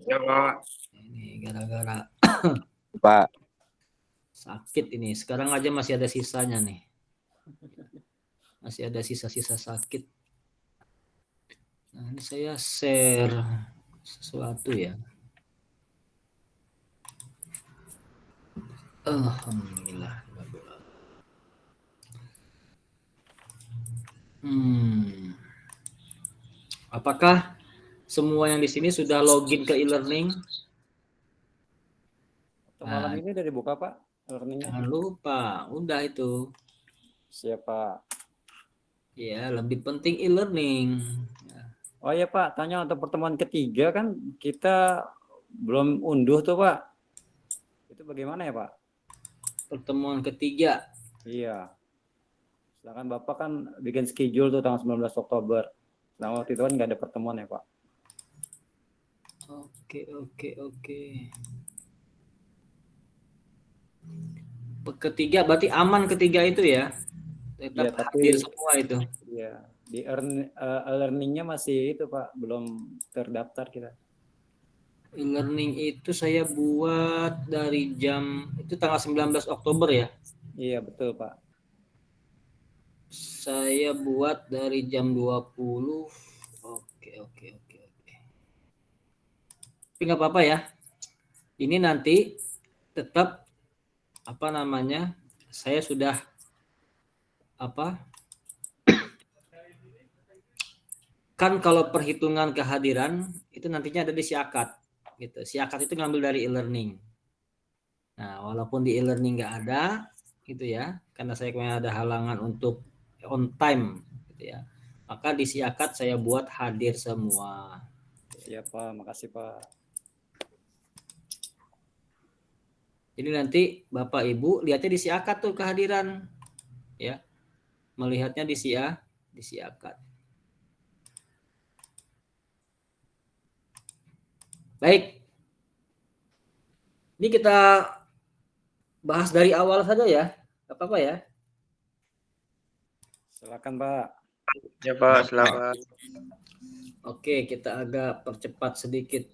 Ya, Pak. Ini gara-gara Pak. sakit ini. Sekarang aja masih ada sisanya nih. Masih ada sisa-sisa sakit. Nah, ini saya share sesuatu ya. Alhamdulillah. Apakah semua yang di sini sudah login ke e-learning? Malam ini udah dibuka, Pak, e-learningnya? Jangan lupa, udah itu. Siapa? Ya, lebih penting e-learning. Oh ya Pak, tanya untuk pertemuan ketiga kan kita belum unduh tuh Pak. Itu bagaimana ya Pak? Pertemuan ketiga. Iya. Sedangkan Bapak kan bikin schedule tuh tanggal 19 Oktober. Nah waktu itu kan nggak ada pertemuan ya Pak. Oke. Ketiga berarti aman ketiga itu ya? Tetap ya, hadir semua itu. Iya. Di e-learningnya masih itu Pak, belum terdaftar kita. E-learning itu saya buat dari jam itu tanggal 19 Oktober ya? Iya betul Pak. Saya buat dari jam 20. Oke. Tapi nggak apa-apa ya. Ini nanti tetap saya sudah kan kalau perhitungan kehadiran itu nantinya ada di Siakat gitu. Siakat itu ngambil dari e-learning. Nah, walaupun di e-learning nggak ada gitu ya, karena saya kemarin ada halangan untuk on time gitu ya. Maka di Siakat saya buat hadir semua. Siap Pak, makasih Pak. Jadi nanti Bapak Ibu lihatnya di Siakat tuh kehadiran ya. Melihatnya di Siakat. Baik. Ini kita bahas dari awal saja ya. Gak apa-apa ya. Silakan Pak. Ya Pak, silakan. Oke, kita agak percepat sedikit.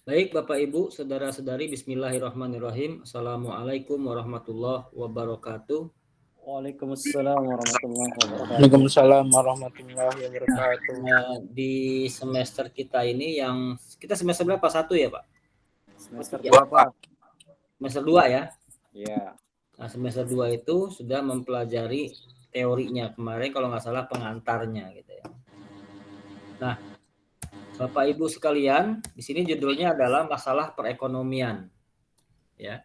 Baik Bapak Ibu, saudara-saudari, bismillahirrahmanirrahim. Assalamualaikum warahmatullahi wabarakatuh. Waalaikumsalam warahmatullahi wabarakatuh. Waalaikumsalam warahmatullahi wabarakatuh. Di semester kita ini kita semester berapa? 1 ya Pak? Semester 2 Pak. Semester 2 ya? Iya. Nah, semester 2 itu sudah mempelajari teorinya. Kemarin kalau nggak salah pengantarnya gitu ya. Nah, Bapak Ibu sekalian, di sini judulnya adalah masalah perekonomian. Ya.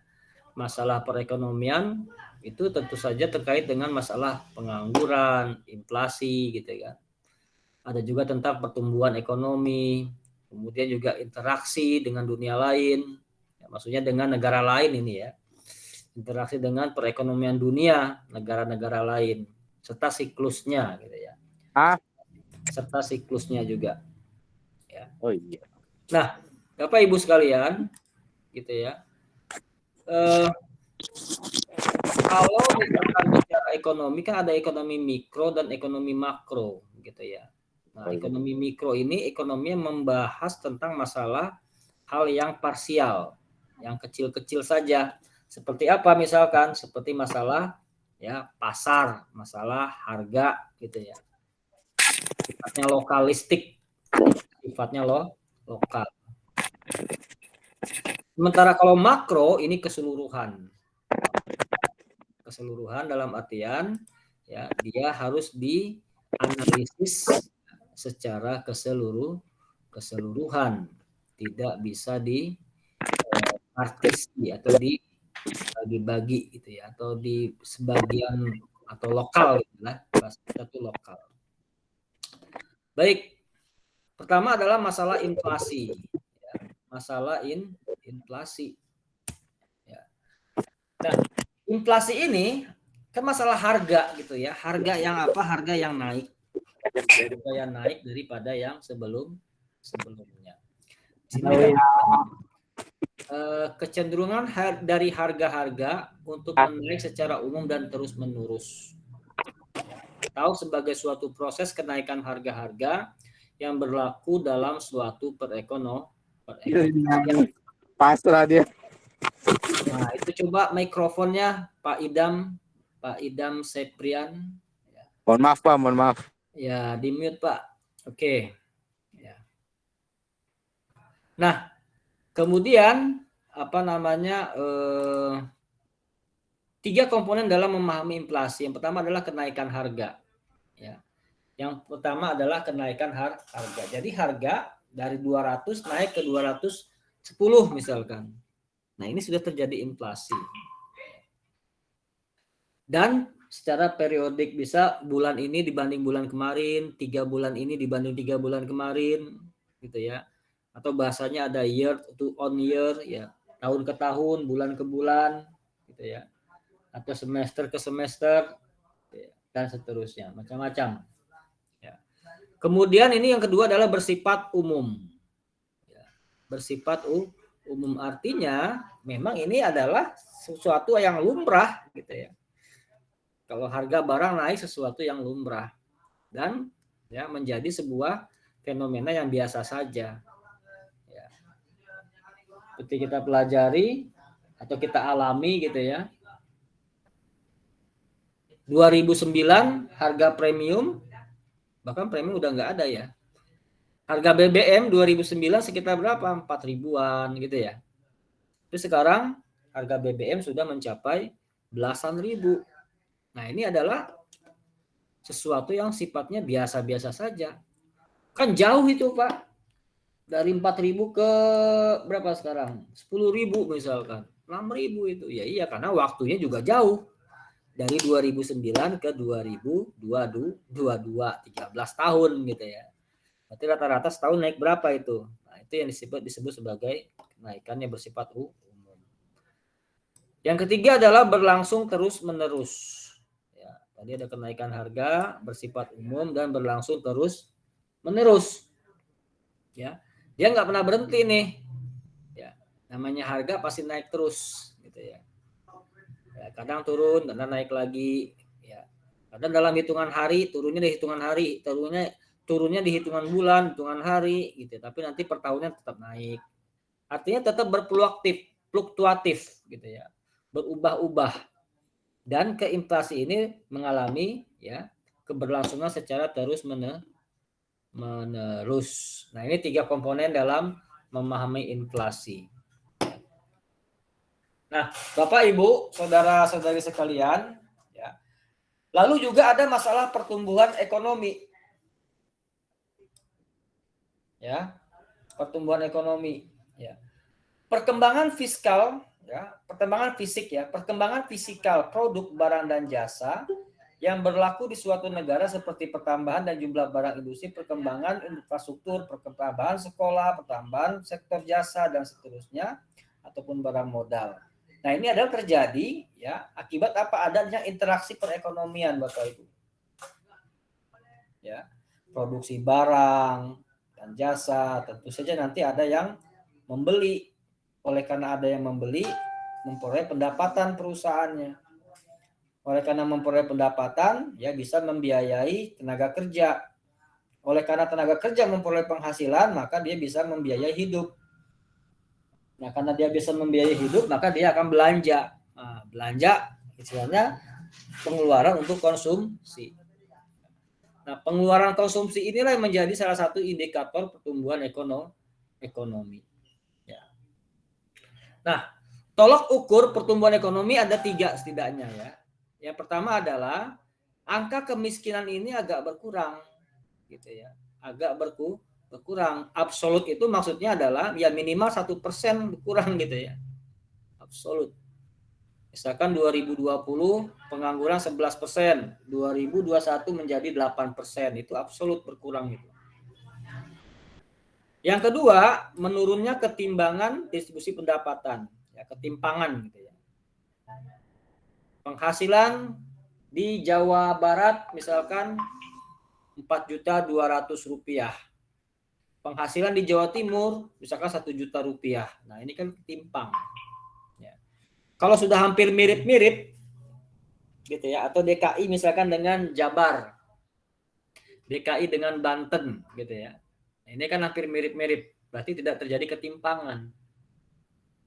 Masalah perekonomian itu tentu saja terkait dengan masalah pengangguran, inflasi gitu kan. Ada juga tentang pertumbuhan ekonomi, kemudian juga interaksi dengan dunia lain, ya, maksudnya dengan negara lain ini ya. Interaksi dengan perekonomian dunia, negara-negara lain, serta siklusnya gitu ya. Serta siklusnya juga. Ya. Oh iya. Nah, Bapak Ibu sekalian, gitu ya. Kalau misalkan bicara ekonomi kan ada ekonomi mikro dan ekonomi makro, gitu ya. Nah, ekonomi mikro ini ekonomi yang membahas tentang masalah hal yang parsial, yang kecil-kecil saja. Seperti apa misalkan? Seperti masalah ya pasar, masalah harga gitu ya. Sifatnya lokalistik, sifatnya lokal. Sementara kalau makro ini keseluruhan. Keseluruhan dalam artian ya dia harus dianalisis secara keseluruhan, tidak bisa dipartisi atau dibagi gitu ya, atau di sebagian atau lokal gitu lah, bahasa kita itu lokal. Baik, pertama adalah masalah inflasi ya. Masalah inflasi ya. Nah, inflasi ini kan masalah harga gitu ya, harga yang apa? Harga yang naik daripada yang sebelumnya. Sini kecenderungan dari harga-harga untuk menaik secara umum dan terus-menerus. Tahu sebagai suatu proses kenaikan harga-harga yang berlaku dalam suatu perekonomian. Pasrah dia. Nah, itu coba mikrofonnya Pak Idam Seprian. Mohon maaf Pak, mohon maaf. Ya, di mute Pak. Oke. Ya. Nah, kemudian tiga komponen dalam memahami inflasi. Yang pertama adalah kenaikan harga. Ya. Yang pertama adalah kenaikan harga. Jadi harga dari 200 naik ke 210 misalkan. Nah, ini sudah terjadi inflasi. Dan secara periodik bisa bulan ini dibanding bulan kemarin, 3 bulan ini dibanding 3 bulan kemarin, gitu ya. Atau bahasanya ada year to on year, ya, tahun ke tahun, bulan ke bulan, gitu ya. Atau semester ke semester, dan seterusnya, macam-macam. Ya. Kemudian ini yang kedua adalah bersifat umum. Ya. Bersifat umum artinya memang ini adalah sesuatu yang lumrah, gitu ya. Kalau harga barang naik sesuatu yang lumrah dan ya menjadi sebuah fenomena yang biasa saja. Ya. Seperti kita pelajari atau kita alami gitu ya. 2009 harga premium, bahkan premium udah nggak ada ya. Harga BBM 2009 sekitar berapa? 4 ribuan gitu ya. Tapi sekarang harga BBM sudah mencapai belasan ribu. Nah, ini adalah sesuatu yang sifatnya biasa-biasa saja. Kan jauh itu, Pak. Dari 4.000 ke berapa sekarang? 10.000 misalkan. 6.000 itu. Ya iya, karena waktunya juga jauh. Dari 2009 ke 2022, 13 tahun gitu ya. Berarti rata-rata setahun naik berapa itu? Nah, itu yang disebut sebagai kenaikannya bersifat umum. Yang ketiga adalah berlangsung terus-menerus. Ya, tadi ada kenaikan harga bersifat umum dan berlangsung terus-menerus. Ya, dia nggak pernah berhenti nih. Ya, namanya harga pasti naik terus, gitu ya. Ya, kadang turun, kadang naik lagi. Ya, kadang dalam hitungan hari turunnya di hitungan hari, turunnya di hitungan bulan, hitungan hari, gitu. Tapi nanti per tahunnya tetap naik. Artinya tetap fluktuatif, gitu ya. Berubah-ubah. Dan keinflasi ini mengalami ya keberlangsungan secara terus-menerus. Nah, ini 3 komponen dalam memahami inflasi. Nah, Bapak Ibu, saudara-saudari sekalian, ya. Lalu juga ada masalah pertumbuhan ekonomi. Ya. Pertumbuhan ekonomi, ya. Perkembangan fiskal, ya, perkembangan fisikal produk barang dan jasa yang berlaku di suatu negara seperti pertambahan dan jumlah barang industri, perkembangan infrastruktur, perkembangan sekolah, pertambahan sektor jasa dan seterusnya, ataupun barang modal. Nah, ini adalah terjadi ya akibat apa adanya interaksi perekonomian, Bapak Ibu. Ya, produksi barang dan jasa, tentu saja nanti ada yang membeli. Oleh karena ada yang membeli, memperoleh pendapatan perusahaannya. Oleh karena memperoleh pendapatan, ya bisa membiayai tenaga kerja. Oleh karena tenaga kerja memperoleh penghasilan, maka dia bisa membiayai hidup. Nah, karena dia bisa membiayai hidup, maka dia akan belanja. Nah, belanja istilahnya pengeluaran untuk konsumsi. Nah, pengeluaran konsumsi inilah yang menjadi salah satu indikator pertumbuhan ekonomi. Ya. Nah, tolok ukur pertumbuhan ekonomi ada 3 setidaknya ya. Yang pertama adalah angka kemiskinan ini agak berkurang, gitu ya, agak berkurang. Absolut itu maksudnya adalah ya minimal 1% berkurang gitu ya. Absolut. Misalkan 2020 pengangguran 11%, 2021 menjadi 8%, itu absolut berkurang gitu. Yang kedua, menurunnya ketimbangan distribusi pendapatan, ya ketimpangan gitu ya. Penghasilan di Jawa Barat misalkan Rp4.200.000. Penghasilan di Jawa Timur misalkan Rp1.000.000. Nah, ini kan timpang. Ya. Kalau sudah hampir mirip-mirip gitu ya, atau DKI misalkan dengan Jabar, DKI dengan Banten gitu ya. Ini kan hampir mirip-mirip, berarti tidak terjadi ketimpangan.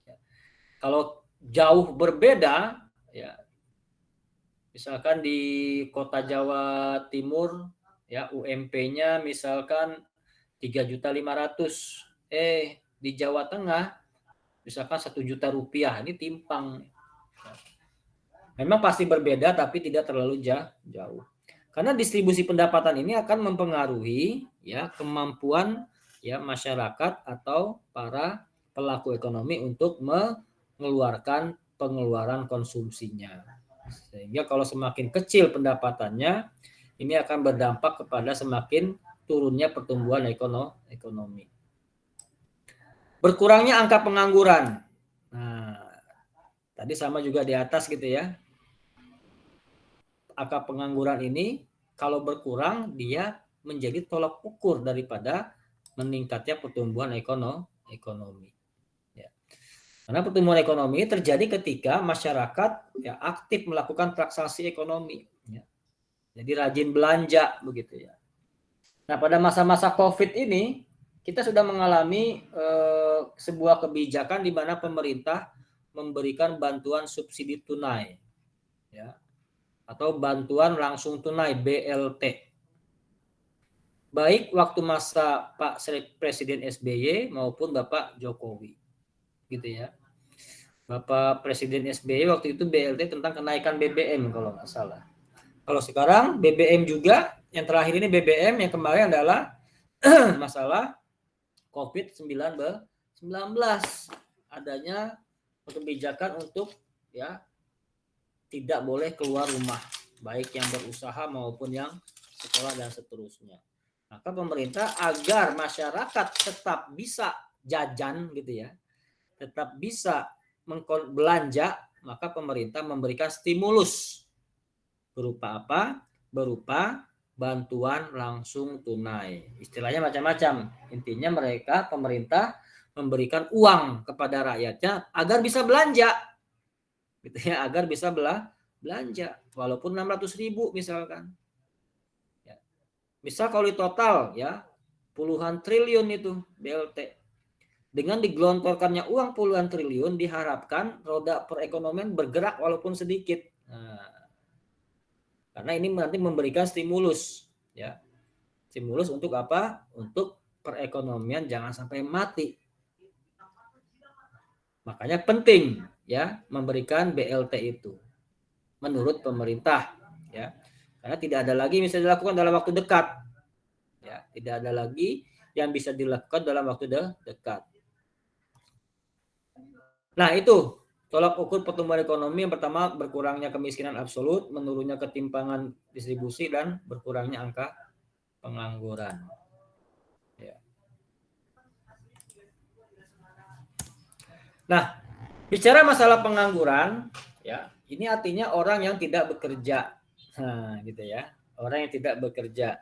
Ya. Kalau jauh berbeda, ya, misalkan di kota Jawa Timur, ya UMP-nya misalkan 3.500.000, di Jawa Tengah misalkan 1 juta rupiah, ini timpang. Memang pasti berbeda, tapi tidak terlalu jauh. Karena distribusi pendapatan ini akan mempengaruhi ya kemampuan ya masyarakat atau para pelaku ekonomi untuk mengeluarkan pengeluaran konsumsinya. Sehingga kalau semakin kecil pendapatannya, ini akan berdampak kepada semakin turunnya pertumbuhan ekonomi. Berkurangnya angka pengangguran. Nah, tadi sama juga di atas gitu ya. Angka pengangguran ini kalau berkurang dia menjadi tolak ukur daripada meningkatnya pertumbuhan ekonomi. Ya. Karena pertumbuhan ekonomi terjadi ketika masyarakat ya aktif melakukan transaksi ekonomi. Ya. Jadi rajin belanja begitu ya. Nah pada masa-masa COVID ini kita sudah mengalami sebuah kebijakan di mana pemerintah memberikan bantuan subsidi tunai. Ya. Atau bantuan langsung tunai BLT. Baik waktu masa Pak Presiden SBY maupun Bapak Jokowi. Gitu ya. Bapak Presiden SBY waktu itu BLT tentang kenaikan BBM kalau nggak salah. Kalau sekarang BBM juga, yang terakhir ini BBM, yang kemarin adalah masalah COVID-19. Adanya kebijakan untuk ya tidak boleh keluar rumah, baik yang berusaha maupun yang sekolah dan seterusnya. Maka pemerintah agar masyarakat tetap bisa jajan gitu ya, tetap bisa belanja, maka pemerintah memberikan stimulus berupa apa? Berupa bantuan langsung tunai. Istilahnya macam-macam. Intinya pemerintah memberikan uang kepada rakyatnya agar bisa belanja. Gitu ya, agar bisa belanja walaupun 600.000 misalkan ya. Misal kalau di total ya puluhan triliun itu BLT, dengan digelontorkannya uang puluhan triliun diharapkan roda perekonomian bergerak walaupun sedikit. Nah, karena ini nanti memberikan stimulus ya, stimulus untuk apa? Untuk perekonomian jangan sampai mati. Makanya penting ya memberikan BLT itu menurut pemerintah ya, karena tidak ada lagi bisa dilakukan dalam waktu dekat ya, tidak ada lagi yang bisa dilakukan dalam waktu dekat. Nah itu tolak ukur pertumbuhan ekonomi. Yang pertama berkurangnya kemiskinan absolut, menurunnya ketimpangan distribusi, dan berkurangnya angka pengangguran ya. Nah, bicara masalah pengangguran, ya, ini artinya orang yang tidak bekerja, gitu ya, orang yang tidak bekerja,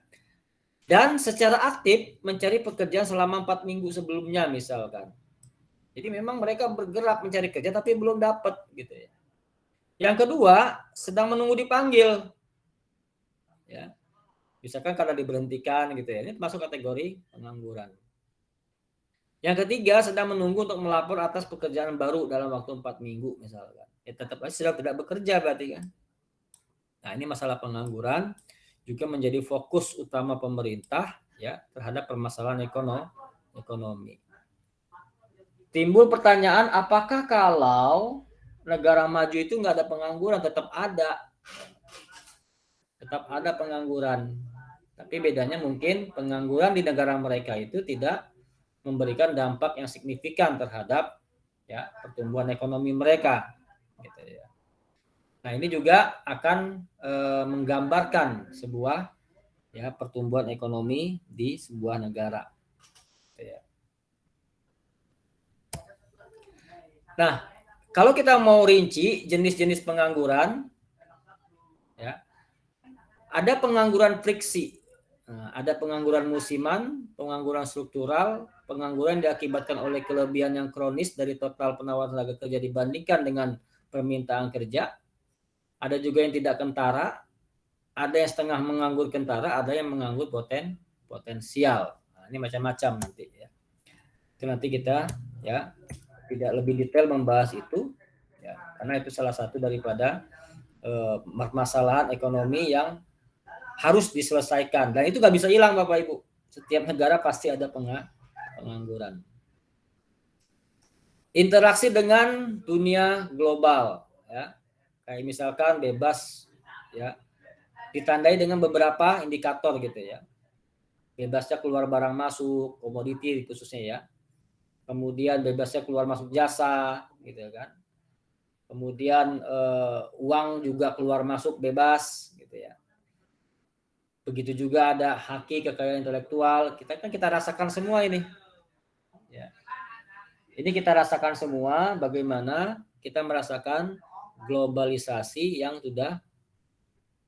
dan secara aktif mencari pekerjaan selama 4 minggu sebelumnya, misalkan. Jadi memang mereka bergerak mencari kerja, tapi belum dapat, gitu ya. Yang kedua, sedang menunggu dipanggil, ya, misalkan karena diberhentikan, gitu ya. Ini termasuk kategori pengangguran. Yang ketiga, sedang menunggu untuk melapor atas pekerjaan baru dalam waktu 4 minggu misalkan. Ya tetap aja sedang tidak bekerja berarti kan. Nah ini masalah pengangguran juga menjadi fokus utama pemerintah ya terhadap permasalahan ekonomi. Timbul pertanyaan, apakah kalau negara maju itu nggak ada pengangguran? Tetap ada. Tetap ada pengangguran. Tapi bedanya mungkin pengangguran di negara mereka itu tidak memberikan dampak yang signifikan terhadap ya pertumbuhan ekonomi mereka gitu ya. Nah ini juga akan menggambarkan sebuah ya pertumbuhan ekonomi di sebuah negara gitu ya. Nah kalau kita mau rinci jenis-jenis pengangguran ya, ada pengangguran friksi. Nah, ada pengangguran musiman, pengangguran struktural, pengangguran diakibatkan oleh kelebihan yang kronis dari total penawaran tenaga kerja dibandingkan dengan permintaan kerja. Ada juga yang tidak kentara, ada yang setengah menganggur kentara, ada yang menganggur potensial. Nah, ini macam-macam nanti ya. Itu nanti kita ya tidak lebih detail membahas itu ya, karena itu salah satu daripada permasalahan ekonomi yang harus diselesaikan, dan itu nggak bisa hilang Bapak Ibu. Setiap negara pasti ada pengangguran. Interaksi dengan dunia global ya, kayak misalkan bebas ya, ditandai dengan beberapa indikator gitu ya. Bebasnya keluar barang masuk, komoditi khususnya ya. Kemudian bebasnya keluar masuk jasa gitu kan. Kemudian uang juga keluar masuk bebas gitu ya. Begitu juga ada haki kekayaan intelektual. Kita rasakan semua ini. Ya. Ini kita rasakan semua bagaimana kita merasakan globalisasi yang sudah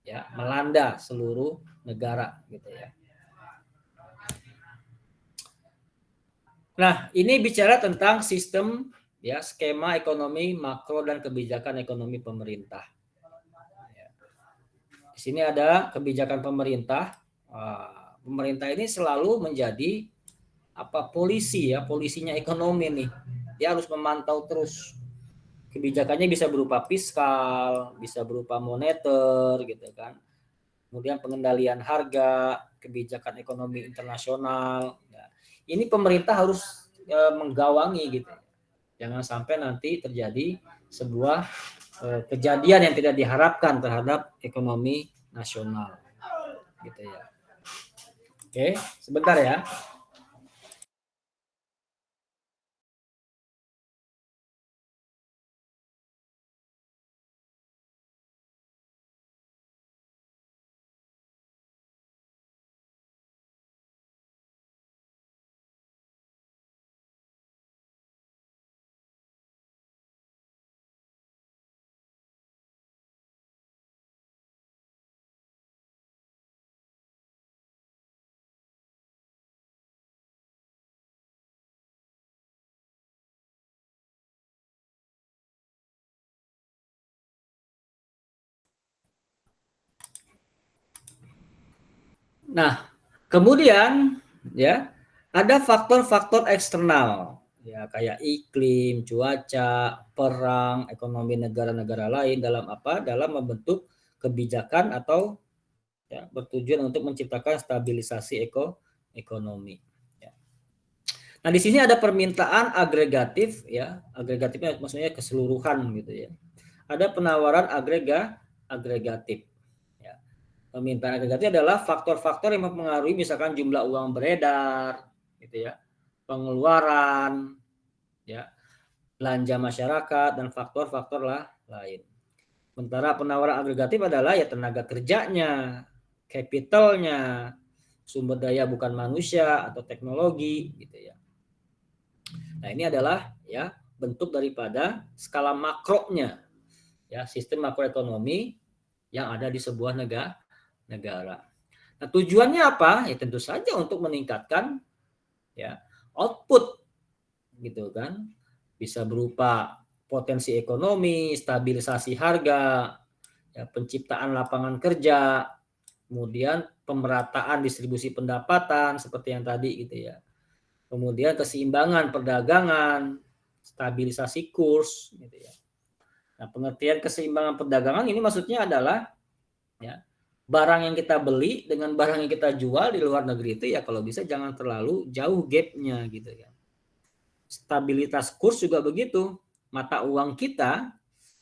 ya melanda seluruh negara gitu ya. Nah, ini bicara tentang sistem ya, skema ekonomi makro dan kebijakan ekonomi pemerintah. Ya. Di sini ada kebijakan pemerintah. Pemerintah ini selalu menjadi polisi ya, polisinya ekonomi nih. Dia harus memantau terus. Kebijakannya bisa berupa fiskal, bisa berupa moneter gitu kan. Kemudian pengendalian harga, kebijakan ekonomi internasional. Ya. Ini pemerintah harus menggawangi gitu. Jangan sampai nanti terjadi sebuah kejadian yang tidak diharapkan terhadap ekonomi nasional. Gitu ya. Oke, sebentar ya. Nah, kemudian ya ada faktor-faktor eksternal ya, kayak iklim, cuaca, perang, ekonomi negara-negara lain dalam dalam membentuk kebijakan atau ya, bertujuan untuk menciptakan stabilisasi ekonomi. Ya. Nah, di sini ada permintaan agregatif ya, agregatifnya maksudnya keseluruhan gitu ya. Ada penawaran agregatif. Permintaan agregatif adalah faktor-faktor yang mempengaruhi misalkan jumlah uang beredar, gitu ya, pengeluaran, ya, belanja masyarakat dan faktor-faktor lain. Sementara penawaran agregatif adalah ya tenaga kerjanya, capitalnya, sumber daya bukan manusia atau teknologi, gitu ya. Nah, ini adalah ya bentuk daripada skala makronya, ya sistem makroekonomi yang ada di sebuah negara. Nah, tujuannya apa? Ya tentu saja untuk meningkatkan ya output gitu kan. Bisa berupa potensi ekonomi, stabilisasi harga, ya, penciptaan lapangan kerja, kemudian pemerataan distribusi pendapatan seperti yang tadi gitu ya. Kemudian keseimbangan perdagangan, stabilisasi kurs gitu ya. Nah, pengertian keseimbangan perdagangan ini maksudnya adalah ya barang yang kita beli dengan barang yang kita jual di luar negeri itu ya kalau bisa jangan terlalu jauh gapnya gitu kan. Stabilitas kurs juga begitu. Mata uang kita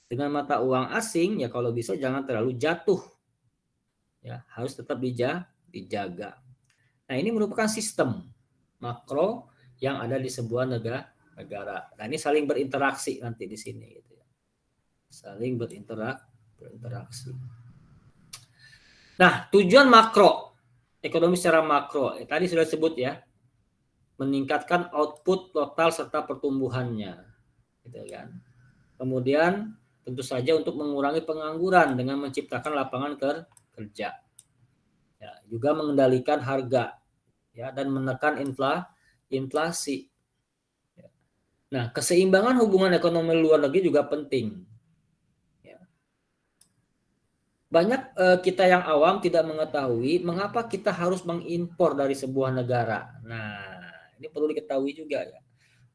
dengan mata uang asing ya kalau bisa jangan terlalu jatuh. Ya, harus tetap dijaga. Nah, ini merupakan sistem makro yang ada di sebuah negara. Nah, ini saling berinteraksi nanti di sini gitu ya. Saling berinteraksi. Nah, tujuan makro, ekonomi secara makro, tadi sudah disebut ya, meningkatkan output total serta pertumbuhannya, gitu kan. Kemudian tentu saja untuk mengurangi pengangguran dengan menciptakan lapangan kerja, ya, juga mengendalikan harga, ya, dan menekan inflasi. Nah, keseimbangan hubungan ekonomi luar negeri juga penting. Banyak kita yang awam tidak mengetahui mengapa kita harus mengimpor dari sebuah negara. Nah, ini perlu diketahui juga ya.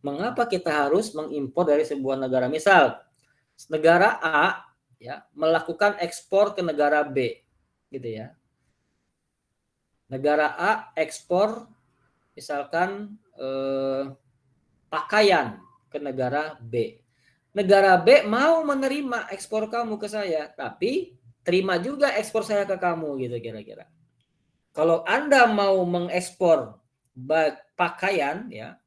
Mengapa kita harus mengimpor dari sebuah negara? Misal, negara A ya melakukan ekspor ke negara B, gitu ya. Negara A ekspor misalkan pakaian ke negara B. Negara B mau menerima ekspor kamu ke saya, tapi terima juga ekspor saya ke kamu gitu kira-kira. Kalau Anda mau mengekspor pakaian ya,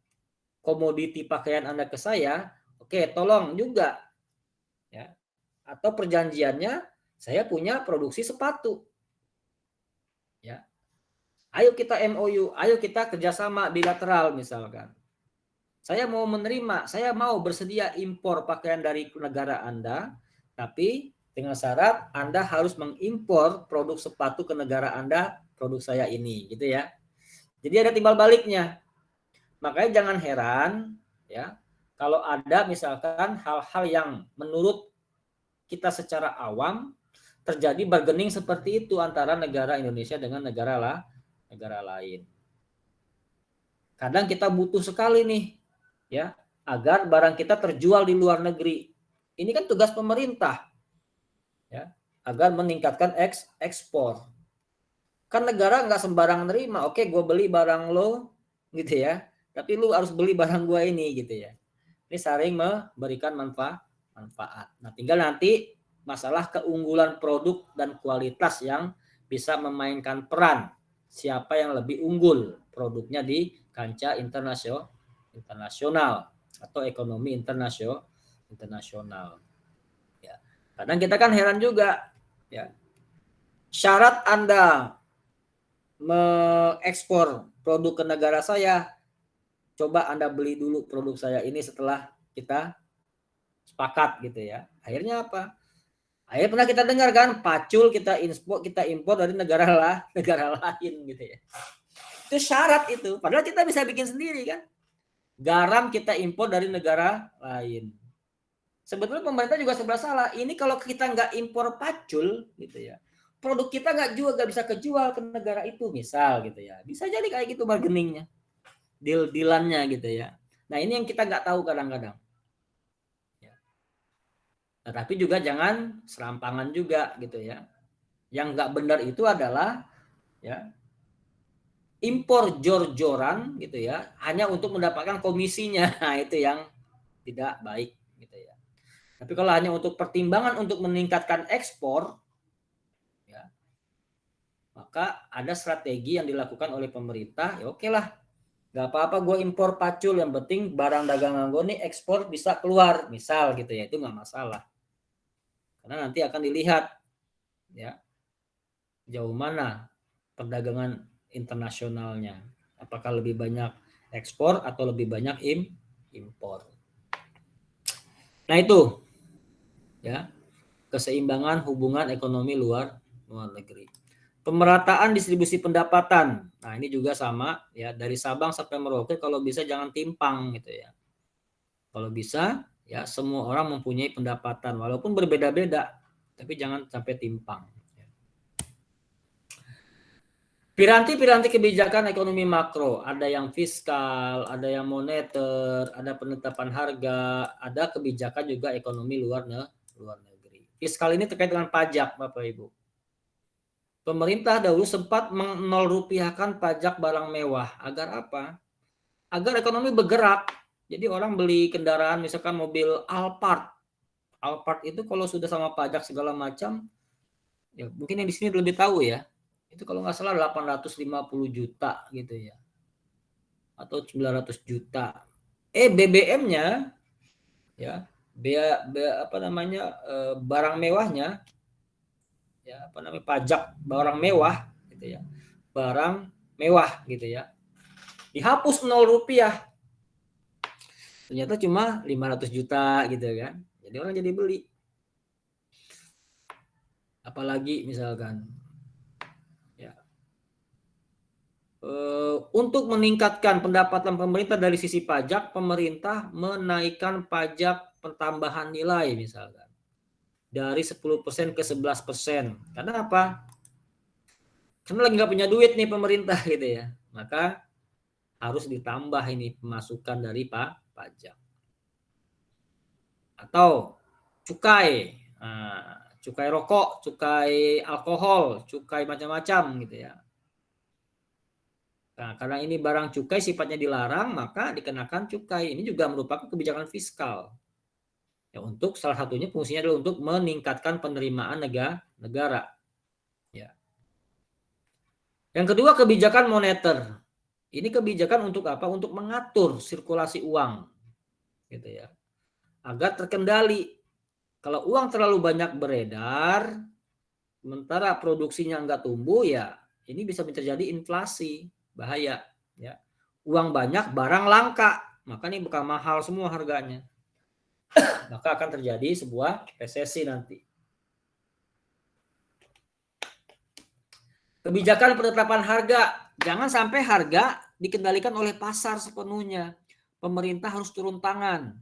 komoditi pakaian Anda ke saya, oke, tolong juga ya. Atau perjanjiannya saya punya produksi sepatu. Ya. Ayo kita MOU, ayo kita kerjasama bilateral misalkan. Saya mau menerima, saya mau bersedia impor pakaian dari negara Anda, tapi dengan syarat Anda harus mengimpor produk sepatu ke negara Anda, produk saya ini, gitu ya. Jadi ada timbal baliknya. Makanya jangan heran, ya, kalau ada misalkan hal-hal yang menurut kita secara awam terjadi bargaining seperti itu antara negara Indonesia dengan negara lain. Kadang kita butuh sekali nih, ya, agar barang kita terjual di luar negeri. Ini kan tugas pemerintah, ya, agar meningkatkan ekspor. Kan negara nggak sembarang nerima. Oke, gue beli barang lo, gitu ya. Tapi lu harus beli barang gue ini, gitu ya. Ini saling memberikan manfaat. Nah, tinggal nanti masalah keunggulan produk dan kualitas yang bisa memainkan peran. Siapa yang lebih unggul produknya di kancah internasional atau ekonomi internasional. Ya. Kadang kita kan heran juga, ya. Syarat Anda mengekspor produk ke negara saya, coba Anda beli dulu produk saya ini setelah kita sepakat gitu ya. Akhirnya apa? Akhirnya pernah kita dengar kan, pacul kita impor dari negara lain gitu ya. Itu syarat itu. Padahal kita bisa bikin sendiri kan. Garam kita impor dari negara lain. Sebetulnya pemerintah juga serba salah. Ini kalau kita nggak impor pacul gitu ya, produk kita nggak bisa kejual ke negara itu misal gitu ya. Bisa jadi kayak gitu bargainingnya, deal-dealannya gitu ya. Nah ini yang kita nggak tahu kadang-kadang. Ya. Nah, tapi juga jangan serampangan juga gitu ya. Yang nggak benar itu adalah ya impor jor-joran gitu ya, hanya untuk mendapatkan komisinya. Nah itu yang tidak baik gitu ya. Tapi kalau hanya untuk pertimbangan untuk meningkatkan ekspor, ya, maka ada strategi yang dilakukan oleh pemerintah. Ya oke lah, nggak apa-apa gue impor pacul, yang penting barang dagangan gue nih ekspor bisa keluar, misal gitu ya, itu nggak masalah. Karena nanti akan dilihat, ya, jauh mana perdagangan internasionalnya. Apakah lebih banyak ekspor atau lebih banyak impor. Nah itu, ya, keseimbangan hubungan ekonomi luar negeri. Pemerataan distribusi pendapatan. Nah, ini juga sama ya, dari Sabang sampai Merauke kalau bisa jangan timpang gitu ya. Kalau bisa ya semua orang mempunyai pendapatan walaupun berbeda-beda, tapi jangan sampai timpang. Piranti-piranti kebijakan ekonomi makro, ada yang fiskal, ada yang moneter, ada penetapan harga, ada kebijakan juga ekonomi luar negeri. Fiskal ini terkait dengan pajak, Bapak Ibu. Pemerintah dahulu sempat menolrupiahkan pajak barang mewah. Agar apa? Agar ekonomi bergerak. Jadi orang beli kendaraan, misalkan mobil Alphard. Alphard itu kalau sudah sama pajak segala macam, ya mungkin yang di sini lebih tahu ya. Itu kalau nggak salah 850 juta gitu ya. Atau 900 juta. BBM-nya ya, barang mewahnya, ya, pajak barang mewah gitu ya. Barang mewah gitu ya. Dihapus 0 rupiah. Ternyata cuma 500 juta gitu kan. Jadi orang jadi beli. Apalagi misalkan ya, untuk meningkatkan pendapatan pemerintah dari sisi pajak, pemerintah menaikkan pajak pertambahan nilai misalkan. dari 10% ke 11%. Karena apa? Karena lagi nggak punya duit nih pemerintah gitu ya. Maka harus ditambah ini pemasukan dari pajak. Atau cukai. Nah, cukai rokok, cukai alkohol, cukai macam-macam gitu ya. Nah, karena ini barang cukai sifatnya dilarang, maka dikenakan cukai. Ini juga merupakan kebijakan fiskal. Ya, untuk salah satunya fungsinya adalah untuk meningkatkan penerimaan negara. Ya. Yang kedua, kebijakan moneter. Ini kebijakan untuk apa? Untuk mengatur sirkulasi uang, gitu ya, agar terkendali. Kalau uang terlalu banyak beredar, sementara produksinya nggak tumbuh, ya ini bisa terjadi inflasi, bahaya. Ya, uang banyak, barang langka, maka ini bakal mahal semua harganya. Maka akan terjadi sebuah resesi nanti. Kebijakan penetapan harga, jangan sampai harga dikendalikan oleh pasar sepenuhnya. Pemerintah harus turun tangan,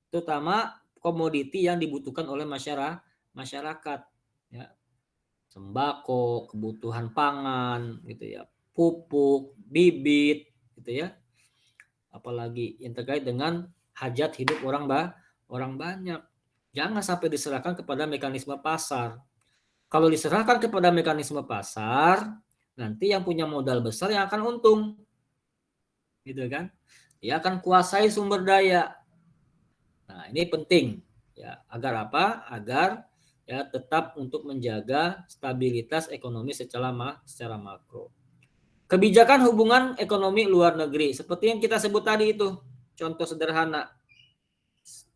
terutama komoditi yang dibutuhkan oleh masyarakat. Ya. Sembako, kebutuhan pangan, gitu ya, pupuk, bibit, gitu ya. Apalagi yang terkait dengan hajat hidup orang banyak. Jangan sampai diserahkan kepada mekanisme pasar. Kalau diserahkan kepada mekanisme pasar, nanti yang punya modal besar yang akan untung, gitu kan? Dia akan kuasai sumber daya. Nah, ini penting ya, agar apa? Agar ya tetap untuk menjaga stabilitas ekonomi secara makro. Kebijakan hubungan ekonomi luar negeri, seperti yang kita sebut tadi itu, contoh sederhana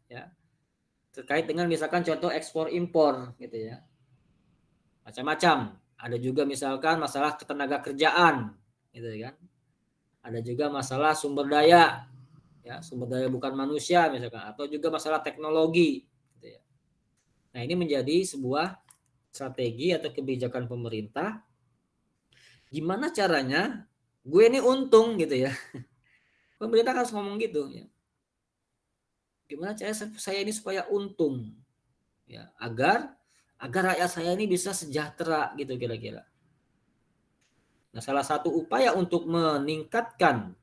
ya, terkait dengan misalkan contoh ekspor impor gitu ya. Macam-macam. Ada juga misalkan masalah ketenaga kerjaan, gitu kan. Ada juga masalah sumber daya, ya, sumber daya bukan manusia misalkan, atau juga masalah teknologi, gitu ya. Nah, ini menjadi sebuah strategi atau kebijakan pemerintah. Gimana caranya gue ini untung gitu ya. Pemerintah harus ngomong gitu ya. Gimana cara saya ini supaya untung, ya, agar rakyat saya ini bisa sejahtera gitu kira-kira. Nah, salah satu upaya untuk meningkatkan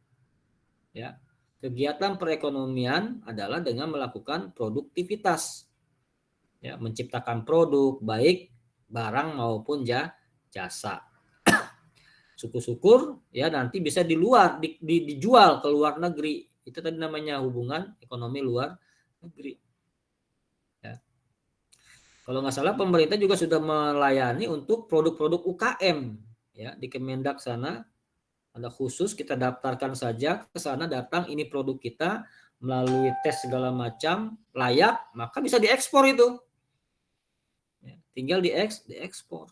ya kegiatan perekonomian adalah dengan melakukan produktivitas, ya, menciptakan produk baik barang maupun jasa. Syukur-syukur ya nanti bisa dijual ke luar negeri. Itu tadi namanya hubungan ekonomi luar negeri. Ya. Kalau nggak salah pemerintah juga sudah melayani untuk produk-produk UKM ya di Kemendak sana. Ada khusus, kita daftarkan saja ke sana, datang ini produk kita melalui tes segala macam layak, maka bisa diekspor itu. Ya, tinggal diekspor.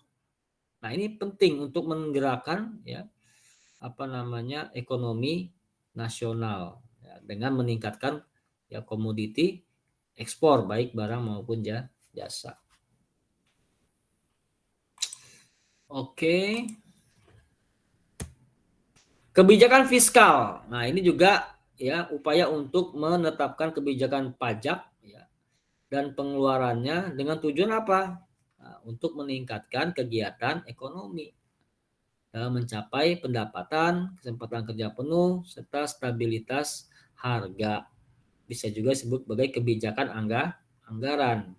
Nah, ini penting untuk menggerakkan ya ekonomi nasional ya, dengan meningkatkan ya komoditi ekspor baik barang maupun jasa. Oke. Kebijakan fiskal. Nah, ini juga ya upaya untuk menetapkan kebijakan pajak ya, dan pengeluarannya dengan tujuan apa? Nah, untuk meningkatkan kegiatan ekonomi, mencapai pendapatan, kesempatan kerja penuh, serta stabilitas harga. Bisa juga disebut sebagai kebijakan anggaran.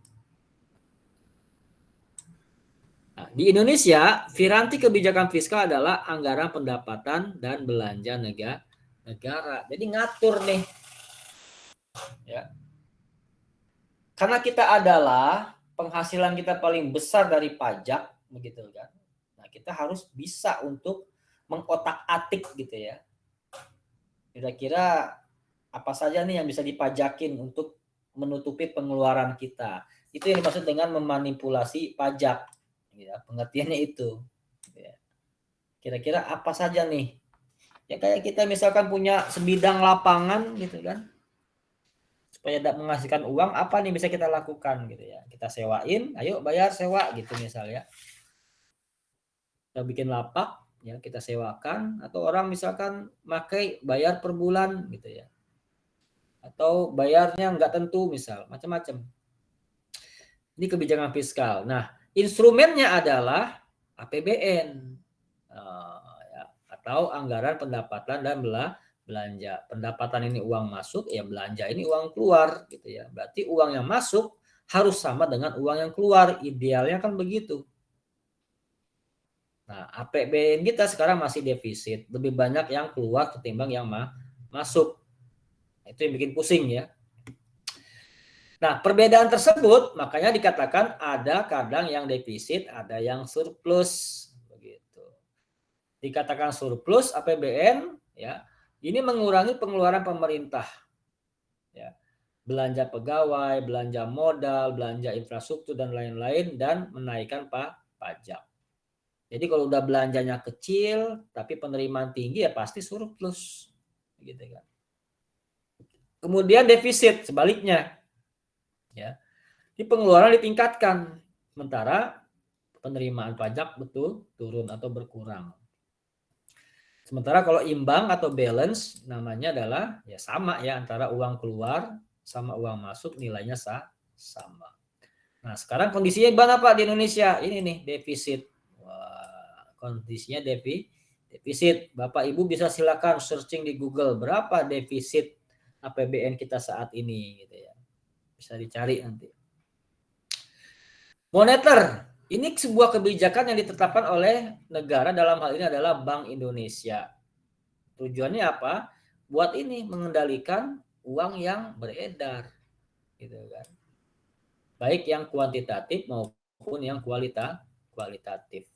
Nah, di Indonesia, piranti kebijakan fiskal adalah anggaran pendapatan dan belanja negara. Jadi ngatur nih, ya. Karena kita adalah penghasilan kita paling besar dari pajak, begitu kan. Nah, kita harus bisa untuk mengotak-atik gitu ya. Kira-kira apa saja nih yang bisa dipajakin untuk menutupi pengeluaran kita. Itu yang dimaksud dengan memanipulasi pajak. Ya, pengertiannya itu. Ya. Kira-kira apa saja nih? Ya kayak kita misalkan punya sebidang lapangan gitu kan. Supaya dapat menghasilkan uang, apa nih bisa kita lakukan gitu ya. Kita sewain, ayo bayar sewa gitu misalnya. Kita bikin lapak, ya kita sewakan, atau orang misalkan pakai bayar per bulan gitu ya. Atau bayarnya nggak tentu misal, macam-macam. Ini kebijakan fiskal. Nah, instrumennya adalah APBN ya, atau anggaran pendapatan dan belanja. Pendapatan ini uang masuk, ya belanja ini uang keluar gitu ya. Berarti uang yang masuk harus sama dengan uang yang keluar. Idealnya kan begitu. Nah, APBN kita sekarang masih defisit, lebih banyak yang keluar ketimbang yang masuk. Itu yang bikin pusing ya. Nah, perbedaan tersebut makanya dikatakan ada kadang yang defisit, ada yang surplus begitu. Dikatakan surplus APBN ya, ini mengurangi pengeluaran pemerintah. Ya. Belanja pegawai, belanja modal, belanja infrastruktur dan lain-lain dan menaikkan pajak. Jadi kalau udah belanjanya kecil tapi penerimaan tinggi ya pasti surplus gitu kan. Kemudian defisit sebaliknya. Ya. Di pengeluaran ditingkatkan sementara penerimaan pajak betul turun atau berkurang. Sementara kalau imbang atau balance namanya adalah ya sama ya antara uang keluar sama uang masuk nilainya sama. Nah, sekarang kondisinya gimana Pak di Indonesia? Ini nih defisit. Kondisinya defisit. Bapak Ibu bisa silakan searching di Google berapa defisit APBN kita saat ini gitu ya. Bisa dicari nanti. Moneter, ini sebuah kebijakan yang ditetapkan oleh negara, dalam hal ini adalah Bank Indonesia. Tujuannya apa? Buat ini mengendalikan uang yang beredar gitu kan. Baik yang kuantitatif maupun yang kualitatif.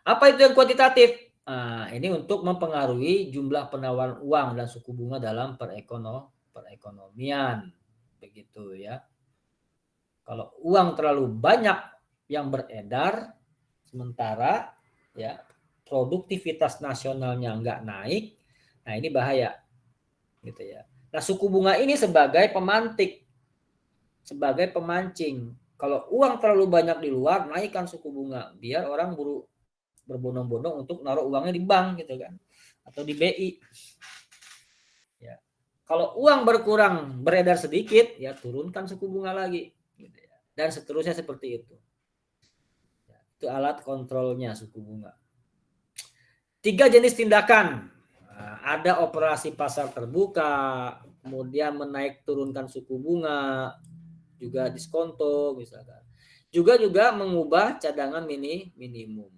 Apa itu yang kuantitatif? Nah, ini untuk mempengaruhi jumlah penawaran uang dan suku bunga dalam perekonomian. Begitu ya. Kalau uang terlalu banyak yang beredar, sementara ya produktivitas nasionalnya nggak naik, nah ini bahaya. Gitu ya. Nah, suku bunga ini sebagai pemantik, sebagai pemancing. Kalau uang terlalu banyak di luar, naikkan suku bunga biar orang berbondong-bondong untuk naruh uangnya di bank gitu kan atau di BI ya. Kalau uang berkurang beredar sedikit ya turunkan suku bunga lagi gitu ya. Dan seterusnya seperti itu ya, itu alat kontrolnya suku bunga. 3 jenis tindakan. Nah, ada operasi pasar terbuka, kemudian menaik turunkan suku bunga, juga diskonto misalkan, juga mengubah cadangan minimum.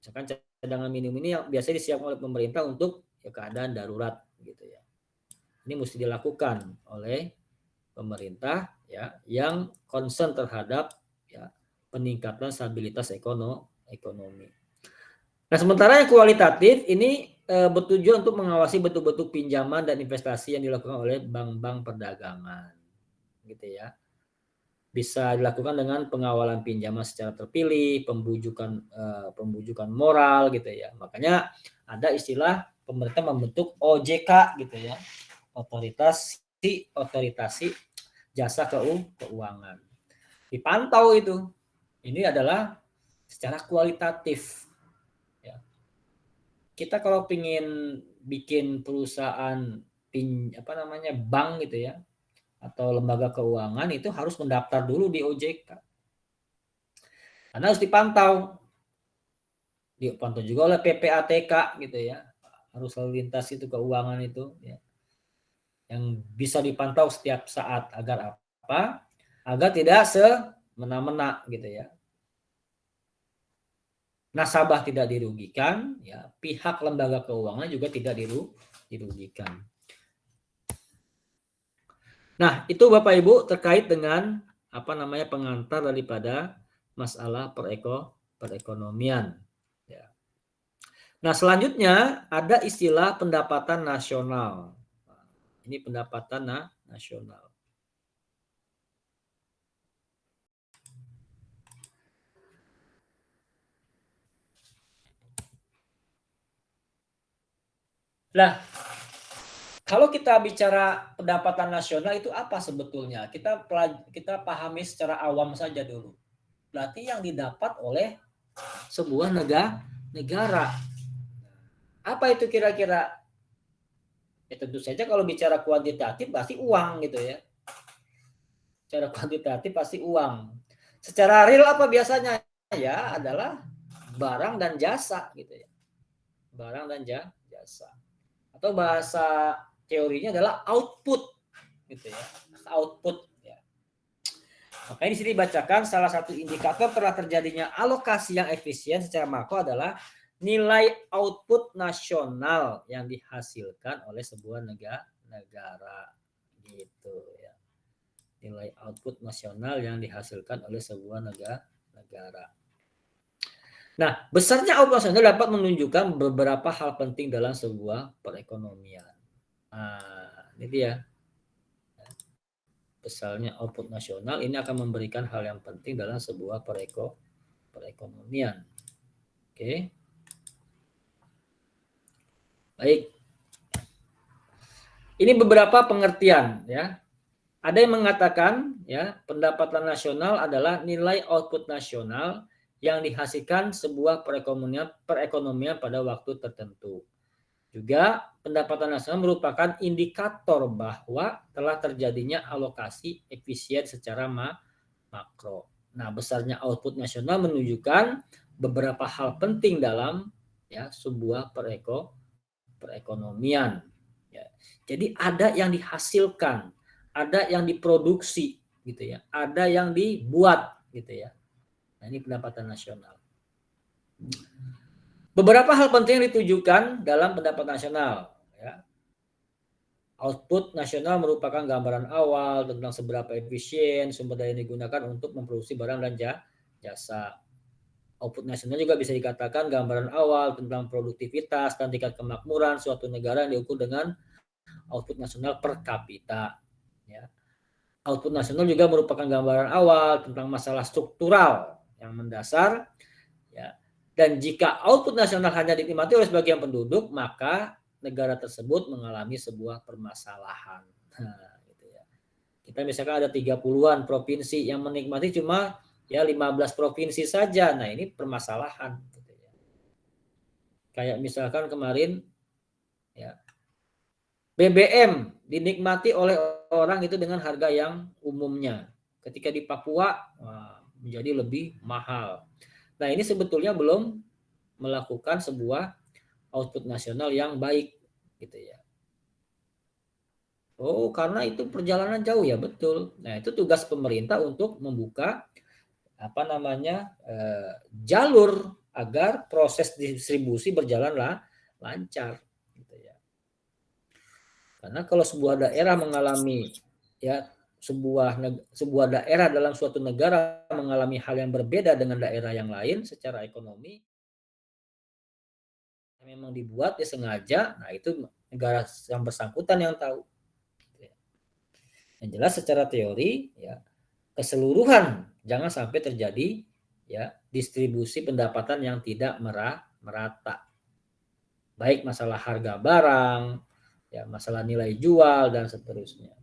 Misalkan cadangan minimum ini yang biasanya disiapkan oleh pemerintah untuk ya, keadaan darurat gitu ya. Ini mesti dilakukan oleh pemerintah ya yang concern terhadap ya peningkatan stabilitas ekonomi. Nah, sementara yang kualitatif ini bertujuan untuk mengawasi betul-betul pinjaman dan investasi yang dilakukan oleh bank-bank perdagangan gitu ya. Bisa dilakukan dengan pengawalan pinjaman secara terpilih, pembujukan moral gitu ya. Makanya ada istilah pemerintah membentuk OJK gitu ya. Otoritasi jasa keuangan. Dipantau itu. Ini adalah secara kualitatif. Ya. Kita kalau ingin bikin perusahaan bank gitu ya, atau lembaga keuangan itu harus mendaftar dulu di OJK. Karena harus dipantau. Dipantau juga oleh PPATK gitu ya. Harus lalu lintas itu keuangan itu ya. Yang bisa dipantau setiap saat agar apa? Agar tidak semena-mena gitu ya. Nasabah tidak dirugikan, ya, pihak lembaga keuangan juga tidak dirugikan. Nah, itu Bapak Ibu terkait dengan pengantar daripada masalah perekonomian. Ya. Nah, selanjutnya ada istilah pendapatan nasional. Ini pendapatan nasional. Nah, kalau kita bicara pendapatan nasional itu apa sebetulnya? Kita pahami secara awam saja dulu. Berarti yang didapat oleh sebuah negara. Apa itu kira-kira? Ya tentu saja kalau bicara kuantitatif pasti uang gitu ya. Secara kuantitatif pasti uang. Secara real apa biasanya? Ya adalah barang dan jasa gitu ya. Barang dan jasa. Atau bahasa teorinya adalah output gitu ya. Output ya. Makanya di sini dibacakan salah satu indikator telah terjadinya alokasi yang efisien secara makro adalah nilai output nasional yang dihasilkan oleh sebuah negara gitu ya. Nilai output nasional yang dihasilkan oleh sebuah negara. Nah, besarnya output nasional dapat menunjukkan beberapa hal penting dalam sebuah perekonomian. Nah, ini dia. Besarnya output nasional ini akan memberikan hal yang penting dalam sebuah perekonomian. Oke. Baik. Ini beberapa pengertian ya. Ada yang mengatakan ya, pendapatan nasional adalah nilai output nasional yang dihasilkan sebuah perekonomian pada waktu tertentu. Juga pendapatan nasional merupakan indikator bahwa telah terjadinya alokasi efisien secara makro. Nah, besarnya output nasional menunjukkan beberapa hal penting dalam ya sebuah perekonomian. Ya. Jadi ada yang dihasilkan, ada yang diproduksi, gitu ya, ada yang dibuat, gitu ya. Nah, ini pendapatan nasional. Beberapa hal penting yang ditujukan dalam pendapatan nasional. Ya. Output nasional merupakan gambaran awal tentang seberapa efisien sumber daya yang digunakan untuk memproduksi barang dan jasa. Output nasional juga bisa dikatakan gambaran awal tentang produktivitas dan tingkat kemakmuran suatu negara yang diukur dengan output nasional per kapita. Ya. Output nasional juga merupakan gambaran awal tentang masalah struktural yang mendasar. Ya. Dan jika output nasional hanya dinikmati oleh sebagian penduduk, maka negara tersebut mengalami sebuah permasalahan. Nah, gitu ya. Kita misalkan ada 30-an provinsi yang menikmati cuma ya 15 provinsi saja. Nah, ini permasalahan. Gitu ya. Kayak misalkan kemarin ya, BBM dinikmati oleh orang itu dengan harga yang umumnya. Ketika di Papua menjadi lebih mahal. Nah, ini sebetulnya belum melakukan sebuah output nasional yang baik gitu ya. Oh, karena itu perjalanan jauh ya, betul. Nah, itu tugas pemerintah untuk membuka jalur agar proses distribusi berjalan lancar gitu ya. Karena kalau sebuah daerah mengalami ya sebuah daerah dalam suatu negara mengalami hal yang berbeda dengan daerah yang lain secara ekonomi, memang dibuat disengaja, nah itu negara yang bersangkutan yang tahu. Yang jelas secara teori ya keseluruhan jangan sampai terjadi ya distribusi pendapatan yang tidak merata. Baik masalah harga barang, ya masalah nilai jual dan seterusnya.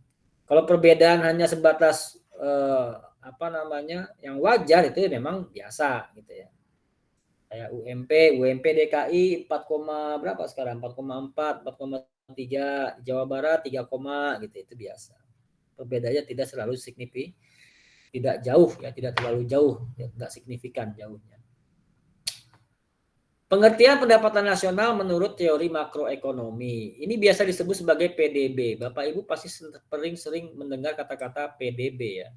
Kalau perbedaan hanya sebatas yang wajar itu memang biasa gitu ya. Kayak UMP DKI 4, berapa sekarang? 4,4, 4,3, Jawa Barat 3, gitu itu biasa. Perbedaannya tidak selalu signifikan, tidak jauh ya, tidak terlalu jauh, ya, tidak signifikan jauhnya. Pengertian pendapatan nasional menurut teori makroekonomi. Ini biasa disebut sebagai PDB. Bapak Ibu pasti sering mendengar kata-kata PDB ya.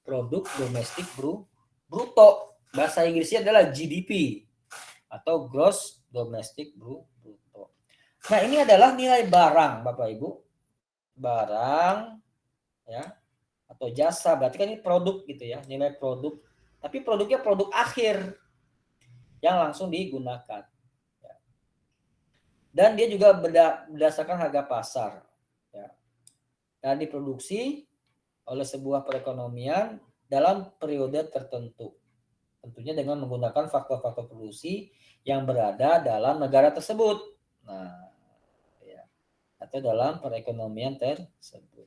Produk domestik bruto. Bahasa Inggrisnya adalah GDP atau gross domestic bruto. Nah, ini adalah nilai barang, Bapak Ibu. Barang ya atau jasa, berarti kan ini produk gitu ya, nilai produk. Tapi produknya produk akhir yang langsung digunakan. Ya. Dan dia juga berdasarkan harga pasar. Ya. Dan diproduksi oleh sebuah perekonomian dalam periode tertentu. Tentunya dengan menggunakan faktor-faktor produksi yang berada dalam negara tersebut. Nah, ya. Atau dalam perekonomian tersebut.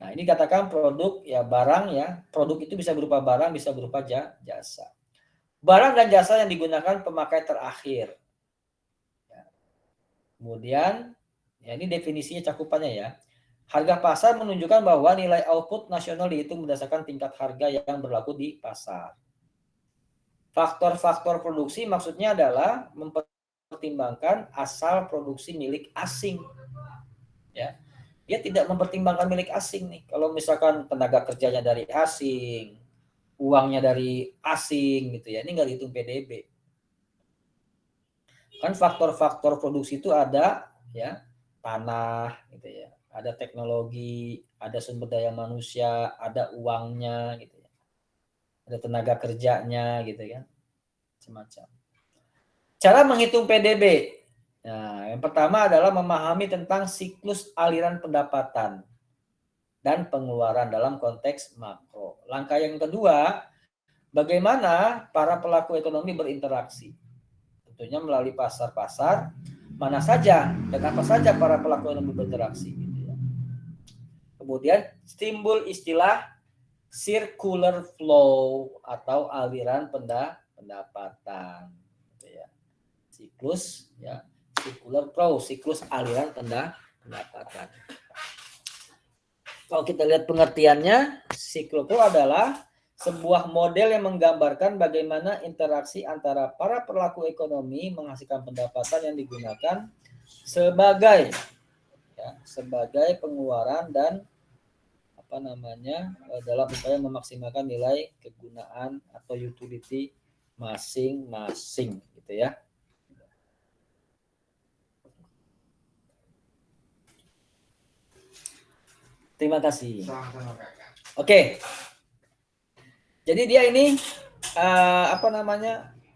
Nah, ini katakan produk ya barang ya. Produk itu bisa berupa barang, bisa berupa jasa. Barang dan jasa yang digunakan pemakai terakhir. Ya. Kemudian, ya ini definisinya cakupannya ya. Harga pasar menunjukkan bahwa nilai output nasional dihitung berdasarkan tingkat harga yang berlaku di pasar. Faktor-faktor produksi maksudnya adalah mempertimbangkan asal produksi milik asing. Ya. Dia tidak mempertimbangkan milik asing nih. Kalau misalkan tenaga kerjanya dari asing, uangnya dari asing gitu ya, ini nggak dihitung PDB. Kan faktor-faktor produksi itu ada ya, tanah gitu ya, ada teknologi, ada sumber daya manusia, ada uangnya gitu ya, ada tenaga kerjanya gitu kan, semacam. Cara menghitung PDB. Nah, yang pertama adalah memahami tentang siklus aliran pendapatan dan pengeluaran dalam konteks makro. Langkah yang kedua, bagaimana para pelaku ekonomi berinteraksi. Tentunya melalui pasar-pasar, mana saja dan apa saja para pelaku ekonomi berinteraksi. Gitu ya. Kemudian timbul istilah circular flow atau aliran pendapatan. Gitu ya. Siklus, ya, circular flow, siklus aliran pendapatan. Kalau kita lihat pengertiannya, circular flow adalah sebuah model yang menggambarkan bagaimana interaksi antara para pelaku ekonomi menghasilkan pendapatan yang digunakan sebagai pengeluaran dan dalam upaya memaksimalkan nilai kegunaan atau utility masing-masing gitu ya. Terima kasih. Oke. Jadi dia ini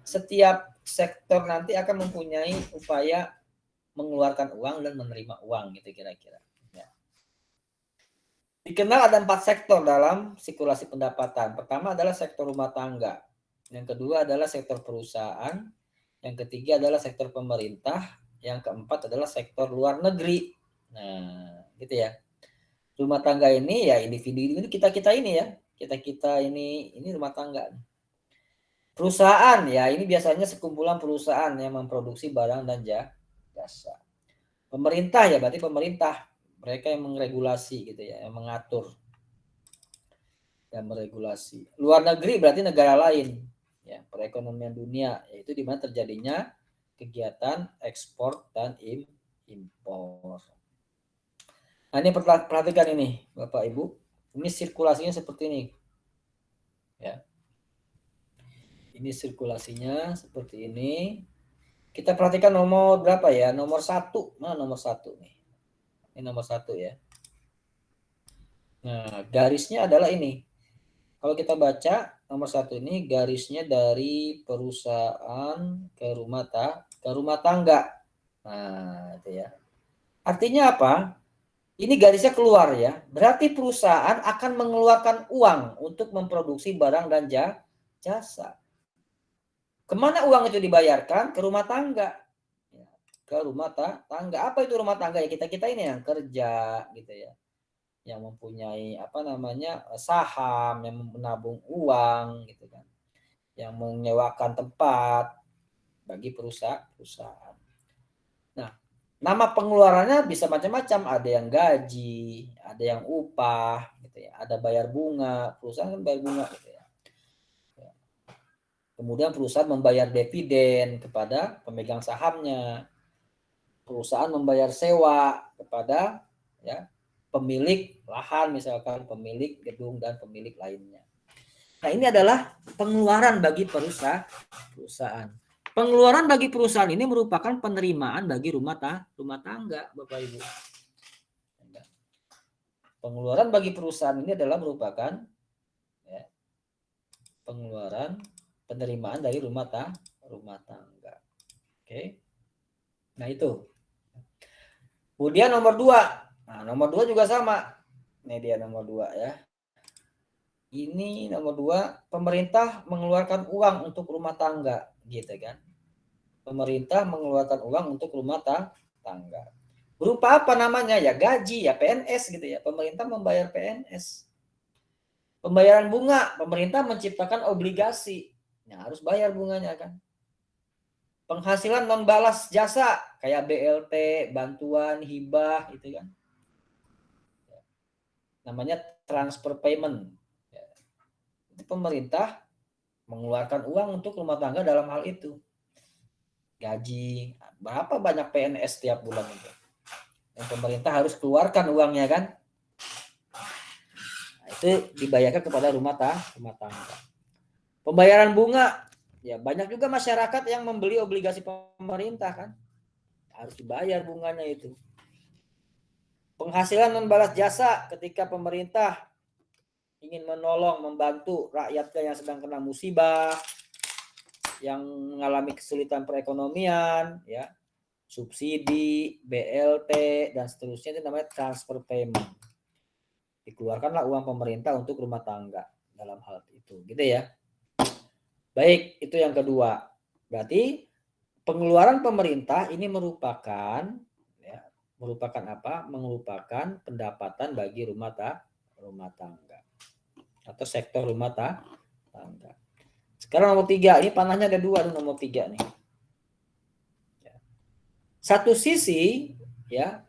setiap sektor nanti akan mempunyai upaya mengeluarkan uang dan menerima uang gitu kira-kira. Ya. Dikenal ada 4 sektor dalam sirkulasi pendapatan. Pertama adalah sektor rumah tangga. Yang kedua adalah sektor perusahaan. Yang ketiga adalah sektor pemerintah. Yang keempat adalah sektor luar negeri. Nah, gitu ya. Rumah tangga ini ya individu ini kita ini ya. Kita ini rumah tangga. Perusahaan ya ini biasanya sekumpulan perusahaan yang memproduksi barang dan jasa. Pemerintah ya berarti pemerintah, mereka yang mengregulasi gitu ya, yang mengatur dan meregulasi. Luar negeri berarti negara lain ya, perekonomian dunia yaitu di mana terjadinya kegiatan ekspor dan impor. Nah, ini perhatikan ini Bapak Ibu. Ini sirkulasinya seperti ini. Ya. Ini sirkulasinya seperti ini. Kita perhatikan nomor berapa ya? Nomor 1. Mana nomor 1 nih? Ini nomor 1 ya. Nah, garisnya adalah ini. Kalau kita baca nomor 1 ini garisnya dari perusahaan ke rumah tangga. Nah, itu ya. Artinya apa? Ini garisnya keluar ya. Berarti perusahaan akan mengeluarkan uang untuk memproduksi barang dan jasa. Kemana uang itu dibayarkan? Ke rumah tangga. Ke rumah tangga. Apa itu rumah tangga ya? Kita ini yang kerja gitu ya. Yang mempunyai saham, yang menabung uang gitu kan. Yang menyewakan tempat bagi perusahaan. Nah, nama pengeluarannya bisa macam-macam, ada yang gaji, ada yang upah, gitu ya, ada bayar bunga, perusahaan kan bayar bunga, gitu ya. Kemudian perusahaan membayar dividen kepada pemegang sahamnya, perusahaan membayar sewa kepada ya pemilik lahan, misalkan pemilik gedung dan pemilik lainnya. Nah, ini adalah pengeluaran bagi perusahaan. Pengeluaran bagi perusahaan ini merupakan penerimaan bagi rumah tangga, Bapak Ibu. Pengeluaran bagi perusahaan ini adalah merupakan ya, penerimaan dari rumah tangga. Oke. Nah, itu. Kemudian nomor 2. Nah, nomor 2 juga sama. Ini dia nomor 2 ya. Ini nomor 2, pemerintah mengeluarkan uang untuk rumah tangga, gitu kan. Pemerintah mengeluarkan uang untuk rumah tangga. Berupa apa namanya? Ya gaji, ya PNS gitu ya. Pemerintah membayar PNS. Pembayaran bunga, pemerintah menciptakan obligasi. Nah, harus bayar bunganya kan. Penghasilan non balas jasa kayak BLT, bantuan, hibah gitu kan. namanya transfer payment. Ya. Itu pemerintah mengeluarkan uang untuk rumah tangga dalam hal itu. Gaji, berapa banyak PNS setiap bulan itu. Dan pemerintah harus keluarkan uangnya kan. Nah, itu dibayarkan kepada rumah tangga. Pembayaran bunga, ya banyak juga masyarakat yang membeli obligasi pemerintah kan. Harus dibayar bunganya itu. Penghasilan non balas jasa ketika pemerintah ingin menolong, membantu rakyatnya yang sedang kena musibah, yang mengalami kesulitan perekonomian, ya, subsidi, BLT dan seterusnya, itu namanya transfer payment. Dikeluarkanlah uang pemerintah untuk rumah tangga dalam hal itu, gitu ya. Baik, itu yang kedua. Berarti pengeluaran pemerintah ini merupakan apa? Merupakan pendapatan bagi rumah tangga atau sektor rumah tangga. Sekarang nomor 3, ini panahnya ada 2 nomor 3 nih. Satu sisi ya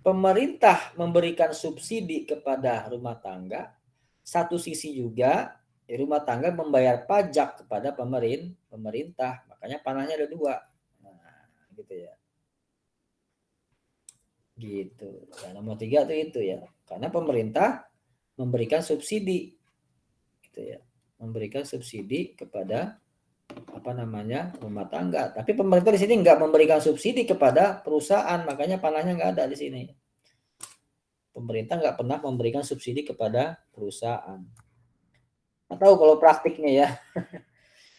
pemerintah memberikan subsidi kepada rumah tangga, satu sisi juga rumah tangga membayar pajak kepada pemerintah. Makanya panahnya ada 2. Nah, gitu ya. Gitu. Ya, nomor 3 itu ya. Karena pemerintah memberikan subsidi. Gitu ya. Memberikan subsidi kepada rumah tangga. Tapi pemerintah di sini nggak memberikan subsidi kepada perusahaan, makanya panahnya nggak ada di sini. Pemerintah nggak pernah memberikan subsidi kepada perusahaan. Nggak tahu kalau praktiknya ya.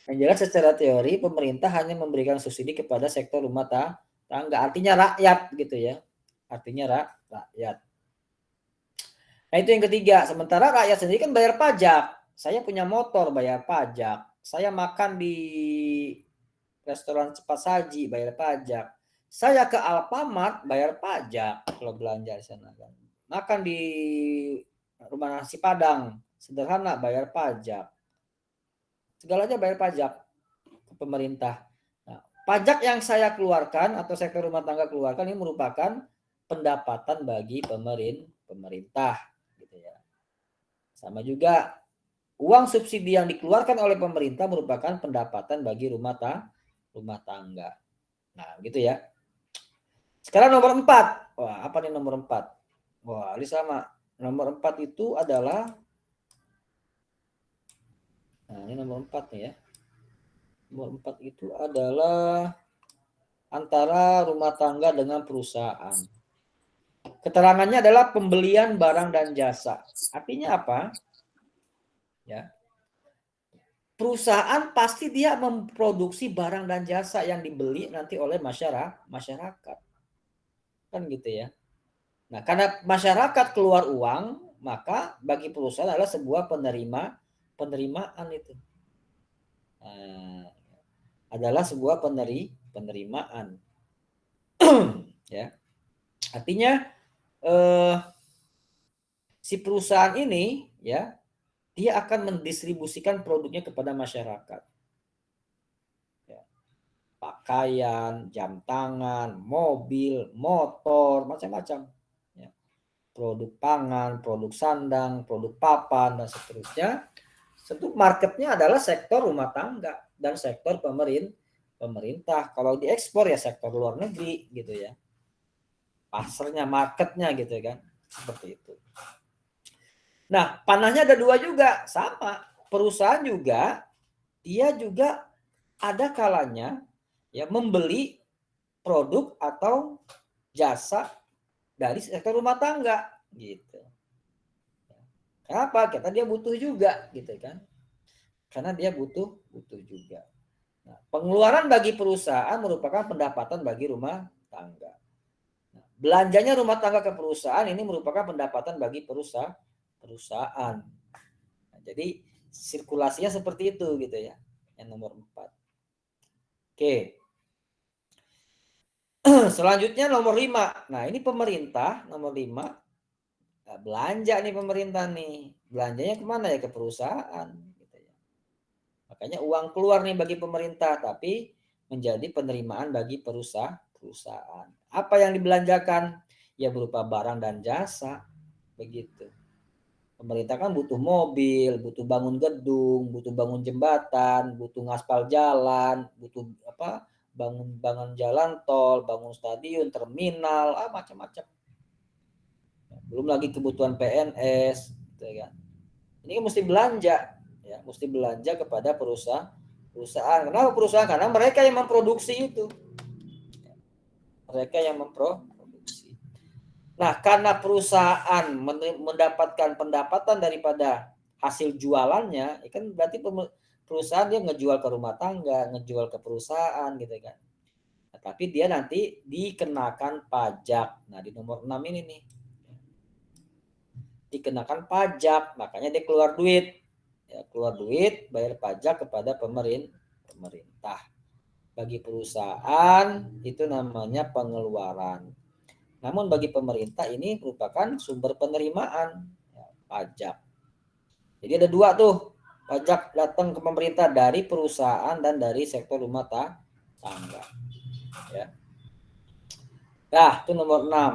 Yang jelas secara teori pemerintah hanya memberikan subsidi kepada sektor rumah tangga, artinya rakyat gitu ya. Artinya rakyat. Nah itu yang ketiga. Sementara rakyat sendiri kan bayar pajak. Saya punya motor bayar pajak. Saya makan di restoran cepat saji bayar pajak. Saya ke Alfamart bayar pajak kalau belanja di sana kan. Makan di rumah nasi Padang sederhana bayar pajak. Segalanya bayar pajak ke pemerintah. Nah, pajak yang saya keluarkan atau sektor rumah tangga keluarkan ini merupakan pendapatan bagi pemerintah gitu ya. Sama juga uang subsidi yang dikeluarkan oleh pemerintah merupakan pendapatan bagi rumah tangga. Nah, gitu ya. Sekarang nomor 4. Wah, apa nih nomor 4? Wah, ini sama. Nomor 4 itu adalah ini nomor 4 nih ya. Nomor 4 itu adalah antara rumah tangga dengan perusahaan. Keterangannya adalah pembelian barang dan jasa. Artinya apa? Ya. Perusahaan pasti dia memproduksi barang dan jasa yang dibeli nanti oleh masyarakat. Kan gitu ya. Nah, karena masyarakat keluar uang, maka bagi perusahaan adalah sebuah penerimaan itu. Adalah sebuah penerimaan. Ya. Artinya si perusahaan ini ya dia akan mendistribusikan produknya kepada masyarakat. Ya. Pakaian, jam tangan, mobil, motor, macam-macam. Ya. Produk pangan, produk sandang, produk papan, dan seterusnya. Tentu marketnya adalah sektor rumah tangga dan sektor pemerintah. Kalau diekspor ya sektor luar negeri gitu ya. Pasarnya, marketnya gitu kan. Seperti itu. Nah, panahnya ada 2 juga, sama. Perusahaan juga, dia juga ada kalanya ya membeli produk atau jasa dari sektor rumah tangga gitu. Kenapa? Karena dia butuh juga gitu kan. Karena dia butuh juga. Nah, pengeluaran bagi perusahaan merupakan pendapatan bagi rumah tangga. Nah, belanjanya rumah tangga ke perusahaan ini merupakan pendapatan bagi perusahaan. Nah, jadi sirkulasinya seperti itu gitu ya. Yang nomor 4. Oke. Selanjutnya nomor 5. Nah, ini pemerintah nomor 5. Nah, belanja nih pemerintah nih. Belanjanya kemana ya? Ke perusahaan. Gitu ya. Makanya uang keluar nih bagi pemerintah, tapi menjadi penerimaan bagi perusahaan. Apa yang dibelanjakan? Ya berupa barang dan jasa. begitu. Pemerintah kan butuh mobil, butuh bangun gedung, butuh bangun jembatan, butuh ngaspal jalan, butuh bangun jalan tol, bangun stadion, terminal, macam-macam. Belum lagi kebutuhan PNS, gitu kan. Ini kan mesti belanja, ya, mesti belanja kepada perusahaan. Kenapa perusahaan? Karena mereka yang memproduksi itu. Mereka yang memproduksi. Nah, karena perusahaan mendapatkan pendapatan daripada hasil jualannya, kan berarti perusahaan dia ngejual ke rumah tangga, ngejual ke perusahaan gitu kan. Nah, tapi dia nanti dikenakan pajak. Nah, di nomor 6 ini nih. Dikenakan pajak, makanya dia keluar duit. Ya, keluar duit, bayar pajak kepada pemerintah. Bagi perusahaan itu namanya pengeluaran. Namun bagi pemerintah ini merupakan sumber penerimaan, ya, pajak. Jadi ada 2 tuh, pajak datang ke pemerintah dari perusahaan dan dari sektor rumah tangga. Ya. Nah, itu nomor 6.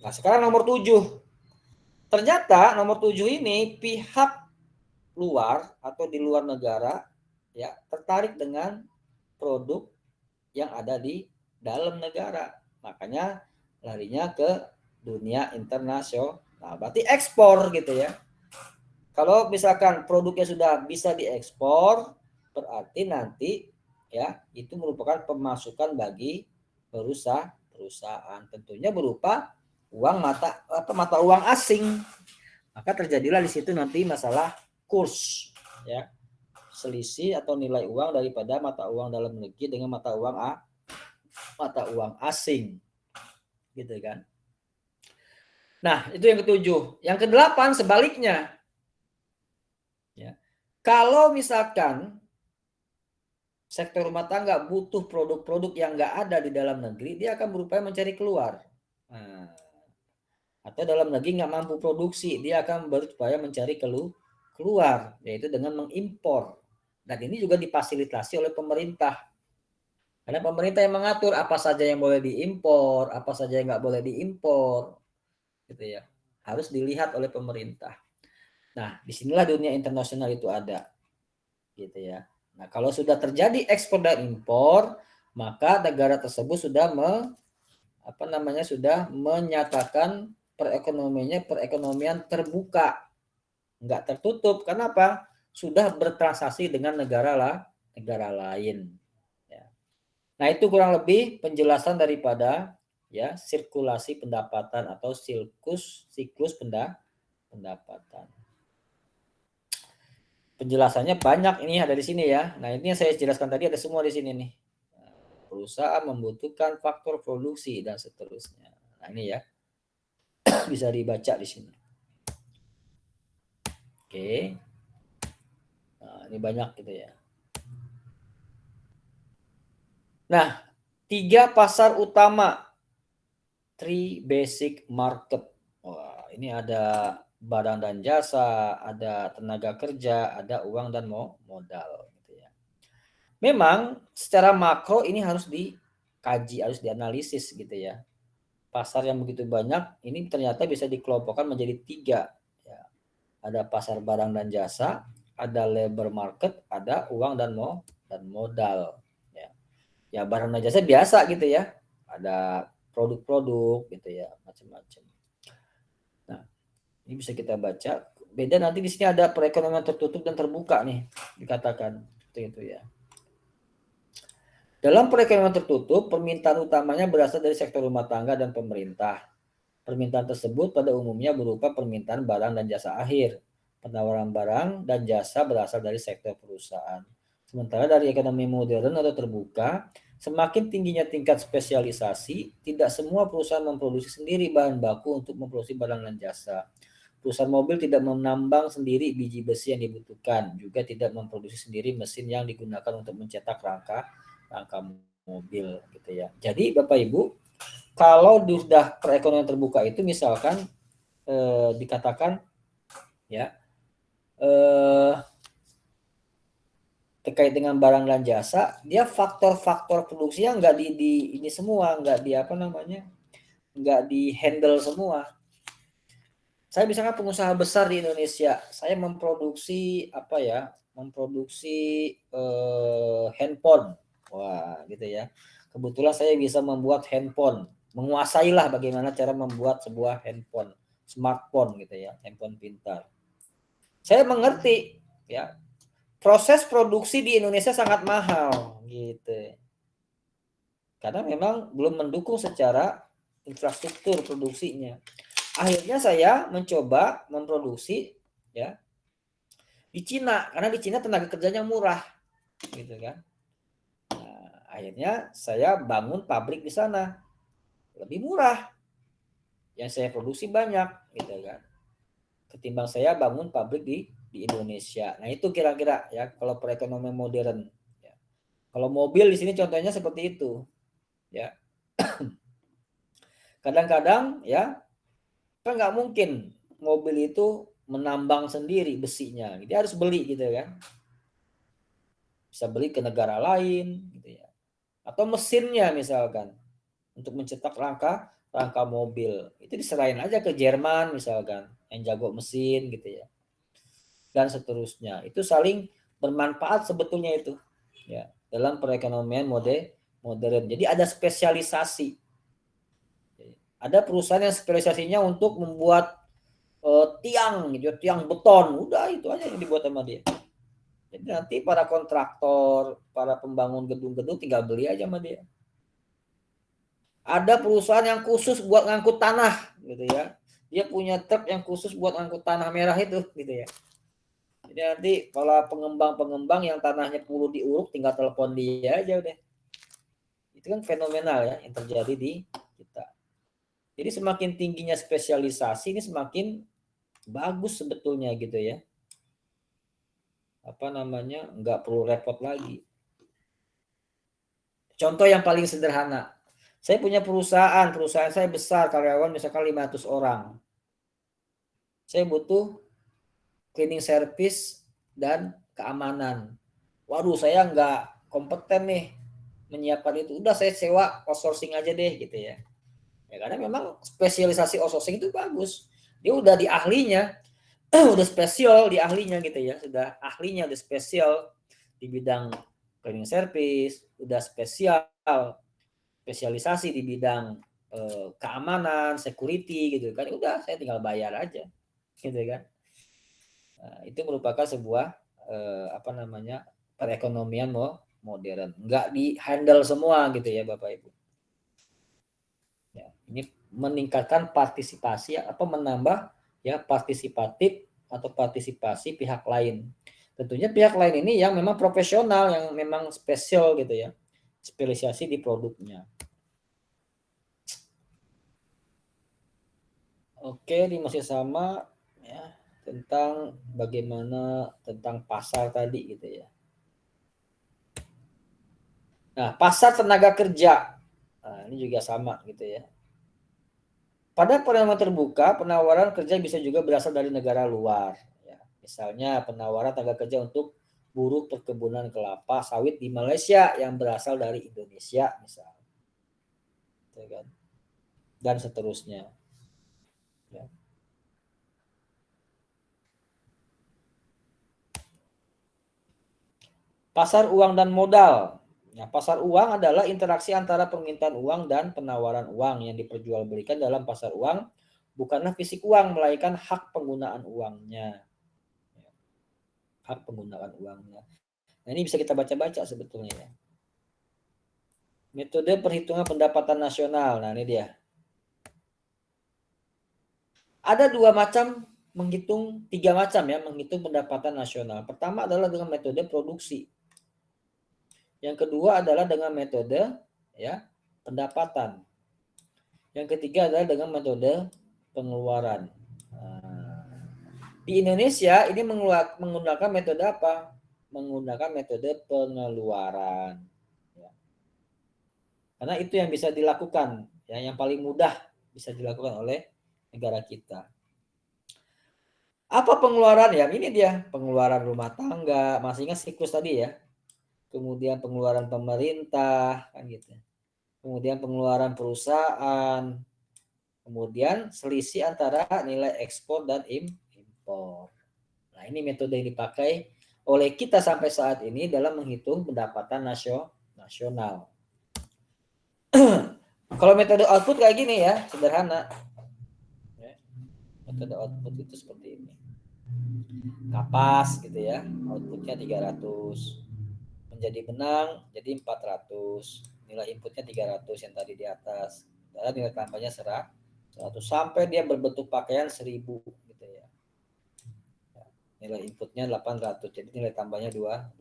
Nah, sekarang nomor 7. Ternyata nomor 7 ini pihak luar atau di luar negara, ya, tertarik dengan produk yang ada di dalam negara. Makanya larinya ke dunia internasional. Nah, berarti ekspor gitu ya. Kalau misalkan produknya sudah bisa diekspor, berarti nanti ya itu merupakan pemasukan bagi perusahaan. Tentunya berupa mata uang asing. Maka terjadilah di situ nanti masalah kurs, ya. Selisih atau nilai uang daripada mata uang dalam negeri dengan mata uang asing. Gitu kan. Nah, itu yang ke-7. Yang ke-8 sebaliknya. Ya. Kalau misalkan sektor rumah tangga butuh produk-produk yang nggak ada di dalam negeri, dia akan berupaya mencari keluar. Nah, atau dalam negeri nggak mampu produksi, dia akan berupaya mencari keluar, yaitu dengan mengimpor. Dan ini juga difasilitasi oleh pemerintah. Karena pemerintah yang mengatur apa saja yang boleh diimpor, apa saja yang nggak boleh diimpor, gitu ya. Harus dilihat oleh pemerintah. Nah, disinilah dunia internasional itu ada, gitu ya. Nah, kalau sudah terjadi ekspor dan impor, maka negara tersebut sudah sudah menyatakan perekonomian terbuka, nggak tertutup. Kenapa? Sudah bertransaksi dengan negara lain. Ya. Nah, itu kurang lebih penjelasan daripada ya sirkulasi pendapatan atau siklus pendapatan. Penjelasannya banyak, ini ada di sini ya. Nah, ini yang saya jelaskan tadi ada semua di sini nih. Perusahaan membutuhkan faktor produksi dan seterusnya. Nah, ini ya. Bisa dibaca di sini. Oke. Nah, ini banyak gitu ya. Nah, 3 pasar utama. 3 basic market. Wah, ini ada barang dan jasa, ada tenaga kerja, ada uang dan modal gitu ya. Memang secara makro ini harus dikaji, harus dianalisis gitu ya. Pasar yang begitu banyak ini ternyata bisa dikelompokkan menjadi 3 ya. Ada pasar barang dan jasa, ada labor market, ada uang dan modal ya. Ya, barang dan jasa biasa gitu ya. Ada produk-produk gitu ya, macam-macam. Nah, ini bisa kita baca. Beda nanti di sini ada perekonomian tertutup dan terbuka nih, dikatakan seperti itu ya. Dalam perekonomian tertutup, permintaan utamanya berasal dari sektor rumah tangga dan pemerintah. Permintaan tersebut pada umumnya berupa permintaan barang dan jasa akhir. Penawaran barang dan jasa berasal dari sektor perusahaan. Sementara dari ekonomi modern atau terbuka, semakin tingginya tingkat spesialisasi, tidak semua perusahaan memproduksi sendiri bahan baku untuk memproduksi barang dan jasa. Perusahaan mobil tidak menambang sendiri biji besi yang dibutuhkan, juga tidak memproduksi sendiri mesin yang digunakan untuk mencetak rangka mobil gitu ya. Jadi Bapak Ibu, kalau sudah perekonomian terbuka itu misalkan dikatakan ya terkait dengan barang dan jasa, dia faktor-faktor produksinya nggak ini semua, nggak di handle semua. Saya misalnya pengusaha besar di Indonesia, saya memproduksi apa ya? Memproduksi handphone. Wah, gitu ya. Kebetulan saya bisa membuat handphone, menguasailah bagaimana cara membuat sebuah handphone, smartphone gitu ya, handphone pintar. Saya mengerti ya, proses produksi di Indonesia sangat mahal gitu. Karena memang belum mendukung secara infrastruktur produksinya. Akhirnya saya mencoba memproduksi ya di Cina, karena di Cina tenaga kerjanya murah gitu kan. Nah, akhirnya saya bangun pabrik di sana, lebih murah, yang saya produksi banyak gitu kan, ketimbang saya bangun pabrik di Indonesia. Nah itu kira-kira ya kalau perekonomian modern ya. Kalau mobil di sini contohnya seperti itu ya. Kadang-kadang ya kan nggak mungkin mobil itu menambang sendiri besinya, dia harus beli gitu kan, bisa beli ke negara lain gitu ya, atau mesinnya misalkan untuk mencetak rangka mobil itu diserahin aja ke Jerman misalkan yang jago mesin gitu ya, dan seterusnya. Itu saling bermanfaat sebetulnya itu ya dalam perekonomian modern. Jadi ada spesialisasi, ada perusahaan yang spesialisasinya untuk membuat tiang gitu, tiang beton, udah itu aja yang dibuat sama dia. Jadi nanti para kontraktor, para pembangun gedung-gedung tinggal beli aja sama dia. Ada perusahaan yang khusus buat ngangkut tanah gitu ya. Dia punya truk yang khusus buat ngangkut tanah merah itu gitu ya. Jadi nanti kalau pengembang-pengembang yang tanahnya perlu diuruk tinggal telepon dia aja udah. Itu kan fenomenal ya yang terjadi di kita. Jadi semakin tingginya spesialisasi ini semakin bagus sebetulnya gitu ya. Apa namanya, nggak perlu repot lagi. Contoh yang paling sederhana, saya punya perusahaan saya besar, karyawan misalkan 500 orang. Saya butuh cleaning service dan keamanan. Waduh, saya nggak kompeten nih menyiapkan itu. Udah saya sewa outsourcing aja deh gitu ya. Ya karena memang spesialisasi outsourcing itu bagus. Dia udah di ahlinya, udah spesial di ahlinya gitu ya. Sudah ahlinya udah spesial di bidang cleaning service, udah spesialisasi di bidang keamanan, security gitu kan. Udah saya tinggal bayar aja. Gitu kan. Nah, itu merupakan sebuah apa namanya perekonomian modern, nggak di handle semua gitu ya Bapak Ibu ya. Ini meningkatkan partisipasi apa menambah ya partisipatif atau partisipasi pihak lain, tentunya pihak lain ini yang memang profesional, yang memang spesial gitu ya, spesialisasi di produknya. Oke, ini masih sama ya, tentang bagaimana tentang pasar tadi gitu ya. Nah, pasar tenaga kerja. Nah, ini juga sama gitu ya. Pada perekonomian terbuka, penawaran kerja bisa juga berasal dari negara luar. Ya, misalnya penawaran tenaga kerja untuk buruh perkebunan kelapa sawit di Malaysia yang berasal dari Indonesia misalnya. Dan seterusnya. Ya. Pasar uang dan modal. Nah, pasar uang adalah interaksi antara permintaan uang dan penawaran uang yang diperjualbelikan dalam pasar uang, bukanlah fisik uang, melainkan hak penggunaan uangnya. Hak penggunaan uangnya. Nah, ini bisa kita baca-baca sebetulnya ya. Metode perhitungan pendapatan nasional. Nah, ini dia. Ada tiga macam ya menghitung pendapatan nasional. Pertama adalah dengan metode produksi. Yang kedua adalah dengan metode ya pendapatan. Yang ketiga adalah dengan metode pengeluaran. Nah, di Indonesia ini menggunakan metode apa? Menggunakan metode pengeluaran. Ya. Karena itu yang bisa dilakukan, ya, yang paling mudah bisa dilakukan oleh negara kita. Apa pengeluaran? Ya ini dia, pengeluaran rumah tangga, masih ingat siklus tadi ya. Kemudian pengeluaran pemerintah kan gitu. Kemudian pengeluaran perusahaan, Kemudian selisih antara nilai ekspor dan impor. Nah, ini metode yang dipakai oleh kita sampai saat ini dalam menghitung pendapatan nasional. Kalau metode output kayak gini ya, sederhana. Metode output itu seperti ini. Kapas gitu ya, outputnya 300. Menjadi benang jadi 400. Nilai inputnya 300 yang tadi di atas. Dan nilai tambahnya 100 sampai dia berbentuk pakaian 1000 gitu ya. Nilai inputnya 800, jadi nilai tambahnya 200.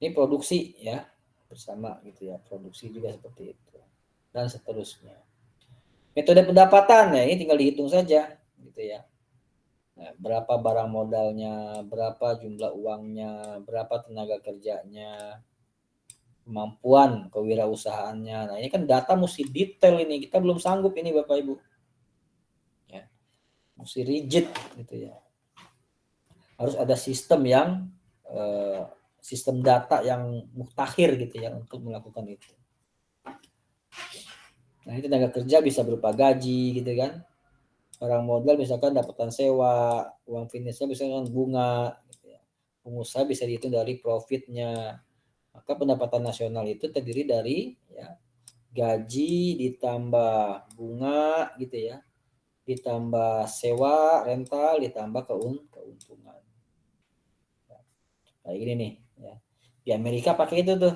Ini produksi ya, bersama gitu ya, produksi juga seperti itu. Dan seterusnya. Metode pendapatan ya, ini tinggal dihitung saja gitu ya. Nah, berapa barang modalnya, berapa jumlah uangnya, berapa tenaga kerjanya, kemampuan kewirausahaannya. Nah, ini kan data mesti detail ini. Kita belum sanggup ini Bapak Ibu. Ya. Mesti rigid gitu ya. Harus ada sistem yang sistem data yang mutakhir gitu ya untuk melakukan itu. Nah, ini tenaga kerja bisa berupa gaji gitu kan. Barang modal misalkan dapatan sewa, uang finishnya misalkan bunga gitu ya. Pengusaha bisa dihitung dari profitnya. Maka pendapatan nasional itu terdiri dari ya, gaji ditambah bunga gitu ya, ditambah sewa, rental, ditambah keuntungan. Kayak gini nih ya. Di Amerika pakai itu tuh.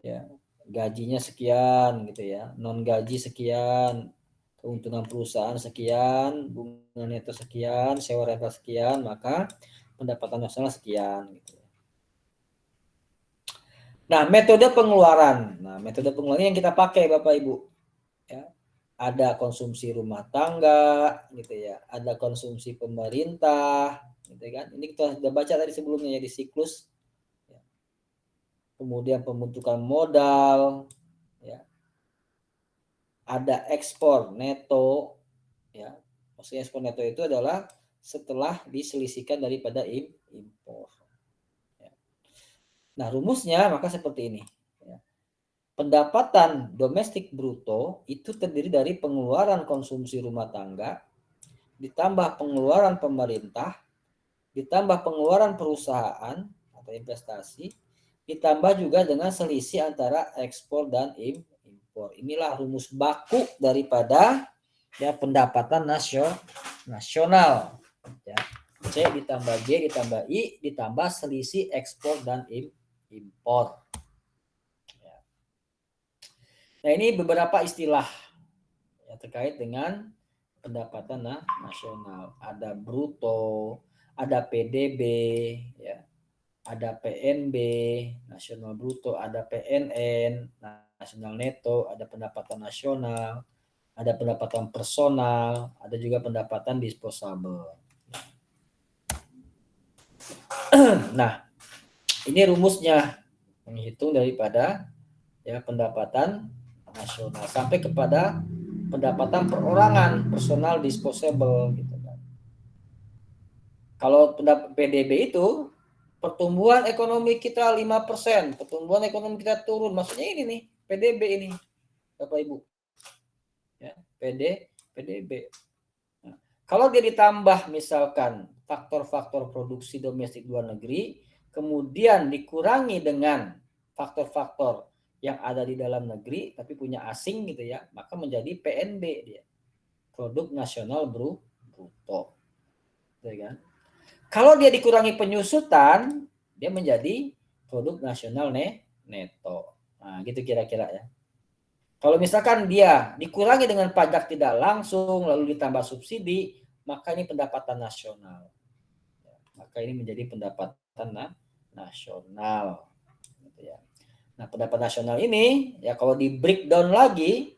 Ya, gajinya sekian gitu ya, non gaji sekian, keuntungan perusahaan sekian, bunga neto sekian, sewa rental sekian, maka pendapatan nasional sekian gitu. Nah, metode pengeluaran. Nah, metode pengeluaran yang kita pakai Bapak Ibu. Ya. Ada konsumsi rumah tangga gitu ya, ada konsumsi pemerintah gitu kan. Ini kita sudah baca tadi sebelumnya ya di siklus. Ya. Kemudian pembentukan modal ya. Ada ekspor neto ya. Maksudnya ekspor neto itu adalah setelah diselisihkan daripada impor. Ya. Nah, rumusnya maka seperti ini. Ya. Pendapatan domestik bruto itu terdiri dari pengeluaran konsumsi rumah tangga, ditambah pengeluaran pemerintah, ditambah pengeluaran perusahaan atau investasi, ditambah juga dengan selisih antara ekspor dan impor. Inilah rumus baku daripada ya pendapatan nasional. Ya. C ditambah G ditambah I ditambah selisih ekspor dan impor. Ya. Nah, ini beberapa istilah ya, terkait dengan pendapatan nasional. Ada bruto, ada PDB, ya, ada PNB, nasional bruto, ada PNN, nasional neto, ada pendapatan nasional, ada pendapatan personal, ada juga pendapatan disposable. Nah, ini rumusnya menghitung daripada ya pendapatan nasional sampai kepada pendapatan perorangan, personal disposable gitu kan. Kalau PDB itu pertumbuhan ekonomi kita 5%, pertumbuhan ekonomi kita turun. Maksudnya ini nih, PDB ini. Bapak Ibu. Ya, PDB. Nah, kalau dia ditambah misalkan faktor-faktor produksi domestik luar negeri, kemudian dikurangi dengan faktor-faktor yang ada di dalam negeri tapi punya asing gitu ya, maka menjadi PNB dia. Produk nasional bruto. Ya kan? Kalau dia dikurangi penyusutan, dia menjadi produk nasional neto. Nah, gitu kira-kira ya. Kalau misalkan dia dikurangi dengan pajak tidak langsung lalu ditambah subsidi, maka ini pendapatan nasional. Maka ini menjadi pendapatan nasional. Gitu ya. Nah, pendapatan nasional ini ya kalau di breakdown lagi,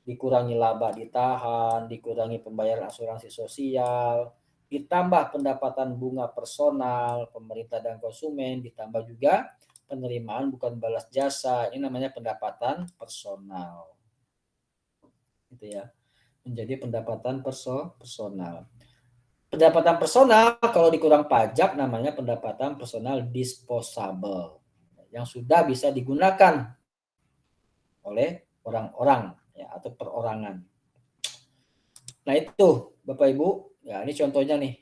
dikurangi laba ditahan, dikurangi pembayaran asuransi sosial, ditambah pendapatan bunga personal, pemerintah dan konsumen, ditambah juga penerimaan bukan balas jasa. Ini namanya pendapatan personal. Gitu ya. Menjadi pendapatan personal. Pendapatan personal kalau dikurang pajak namanya pendapatan personal disposable yang sudah bisa digunakan oleh orang-orang atau perorangan. Nah itu Bapak Ibu, ya ini contohnya nih,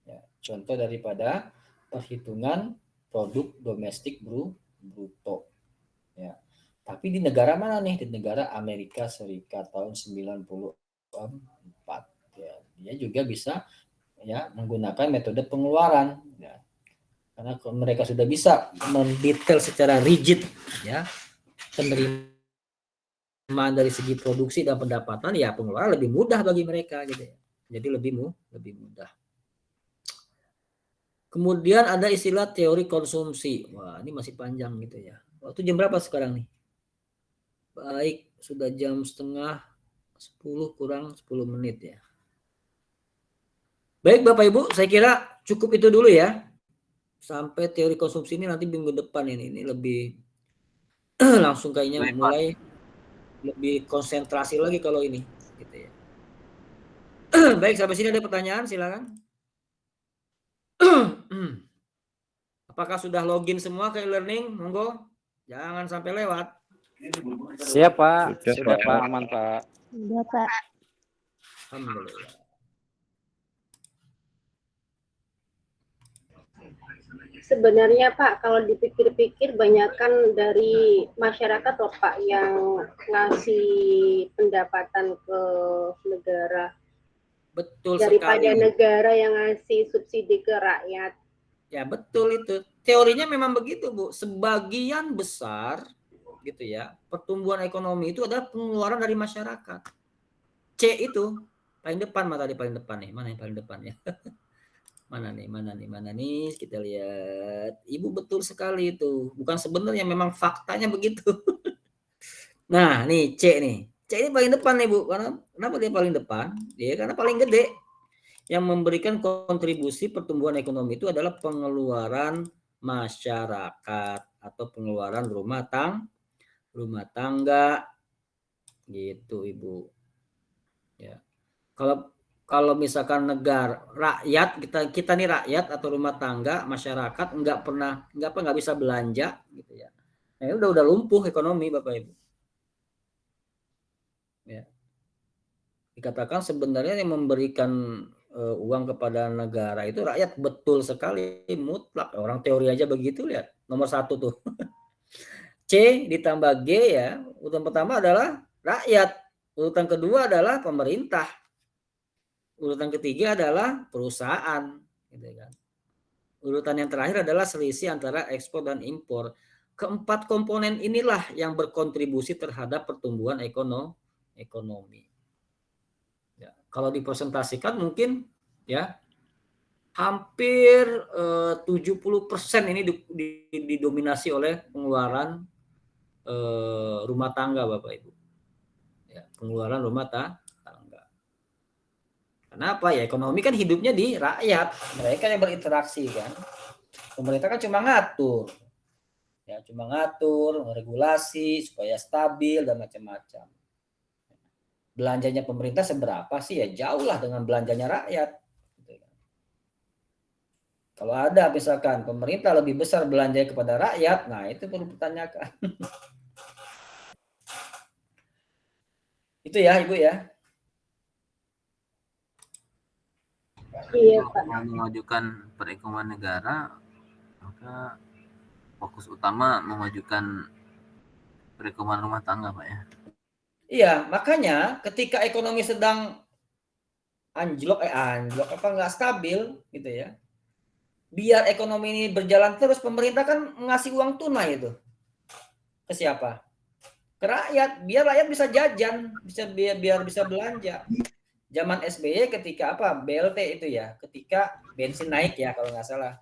ya, contoh daripada perhitungan produk domestik bruto. Ya. Tapi di negara mana nih? Di negara Amerika Serikat tahun 94. Ya, dia juga bisa ya menggunakan metode pengeluaran. Ya. Karena mereka sudah bisa mendetail secara rigid ya penerimaan dari segi produksi dan pendapatan, ya pengeluaran lebih mudah bagi mereka gitu ya. Jadi lebih mudah. Kemudian ada istilah teori konsumsi. Wah, ini masih panjang gitu ya. Waktu jam berapa sekarang nih? Baik, sudah jam 9:30 kurang 10 menit ya. Baik Bapak Ibu, saya kira cukup itu dulu ya. Sampai teori konsumsi ini nanti minggu depan ini lebih langsung kayaknya mulai lebih konsentrasi lagi kalau ini gitu ya. Baik, sampai sini ada pertanyaan, silakan. Apakah sudah login semua ke e-learning? Monggo. Jangan sampai lewat. Siap Pak, sudah Pak, aman Pak. Sudah Pak. Alhamdulillah. Sebenarnya Pak, kalau dipikir-pikir banyakkan dari masyarakat loh Pak yang ngasih pendapatan ke negara. Betul daripada sekali. negara yang ngasih subsidi ke rakyat. Ya betul itu. Teorinya memang begitu Bu. Sebagian besar gitu ya, pertumbuhan ekonomi itu adalah pengeluaran dari masyarakat. C itu paling depan, tadi paling depan nih. Mana yang paling depan ya? Mana nih? Kita lihat. Ibu betul sekali itu. Bukan sebenarnya, memang faktanya begitu. Nah, nih C nih. C ini paling depan nih Bu. Kenapa dia paling depan? Dia karena paling gede. Yang memberikan kontribusi pertumbuhan ekonomi itu adalah pengeluaran masyarakat atau pengeluaran rumah tangga gitu Ibu. Ya. Kalau misalkan negara rakyat, kita nih rakyat atau rumah tangga masyarakat nggak bisa belanja gitu ya. Nah, udah lumpuh ekonomi Bapak Ibu. Ya. Dikatakan sebenarnya yang memberikan uang kepada negara itu rakyat, betul sekali, mutlak. Orang teori aja begitu, lihat nomor 1 tuh. C ditambah G ya, urutan pertama adalah rakyat, urutan kedua adalah pemerintah, urutan ketiga adalah perusahaan, gitu kan. Urutan yang terakhir adalah selisih antara ekspor dan impor. Keempat komponen inilah yang berkontribusi terhadap pertumbuhan ekonomi. Ya, kalau dipresentasikan mungkin ya hampir 70% ini didominasi oleh pengeluaran rumah tangga Bapak Ibu. Ya, pengeluaran rumah tangga. Kenapa ya? Ekonomi kan hidupnya di rakyat, mereka yang berinteraksi kan. Pemerintah kan cuma ngatur. Ya, cuma ngatur, regulasi supaya stabil dan macam-macam. Belanjanya pemerintah seberapa sih? Ya jauh lah dengan belanjanya rakyat. Kalau ada misalkan pemerintah lebih besar belanja kepada rakyat, nah itu perlu ditanyakan. Itu ya Ibu ya. Iya Pak. Mau memajukan perekonomian negara, maka fokus utama memajukan perekonomian rumah tangga Pak ya. Iya, makanya ketika ekonomi sedang anjlok nggak stabil gitu ya. Biar ekonomi ini berjalan terus, pemerintah kan ngasih uang tunai itu. Ke siapa? Ke rakyat, biar rakyat bisa jajan, biar bisa belanja. Zaman SBY ketika BLT itu ya, ketika bensin naik ya kalau nggak salah.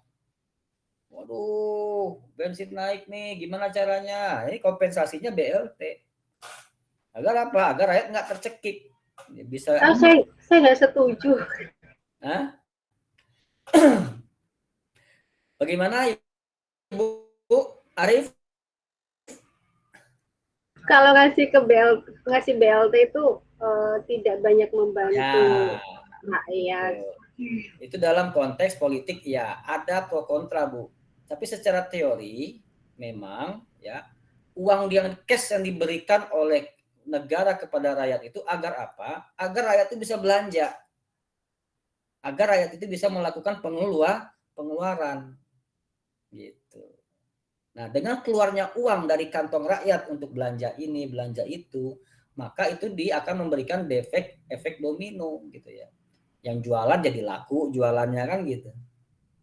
Waduh, bensin naik nih, gimana caranya? Ini kompensasinya BLT. Agar apa? Agar rakyat nggak tercekik. Bisa. Saya nggak setuju. Hah? Bagaimana Ibu Arif? Kalau ngasih BLT itu tidak banyak membantu rakyat. Itu dalam konteks politik ya, ada pro kontra Bu. Tapi secara teori memang ya uang yang cash yang diberikan oleh negara kepada rakyat itu agar apa? Agar rakyat itu bisa belanja. Agar rakyat itu bisa melakukan pengeluaran. Gitu. Nah, dengan keluarnya uang dari kantong rakyat untuk belanja ini, belanja itu, maka itu dia akan memberikan efek domino gitu ya. Yang jualan jadi laku jualannya kan gitu.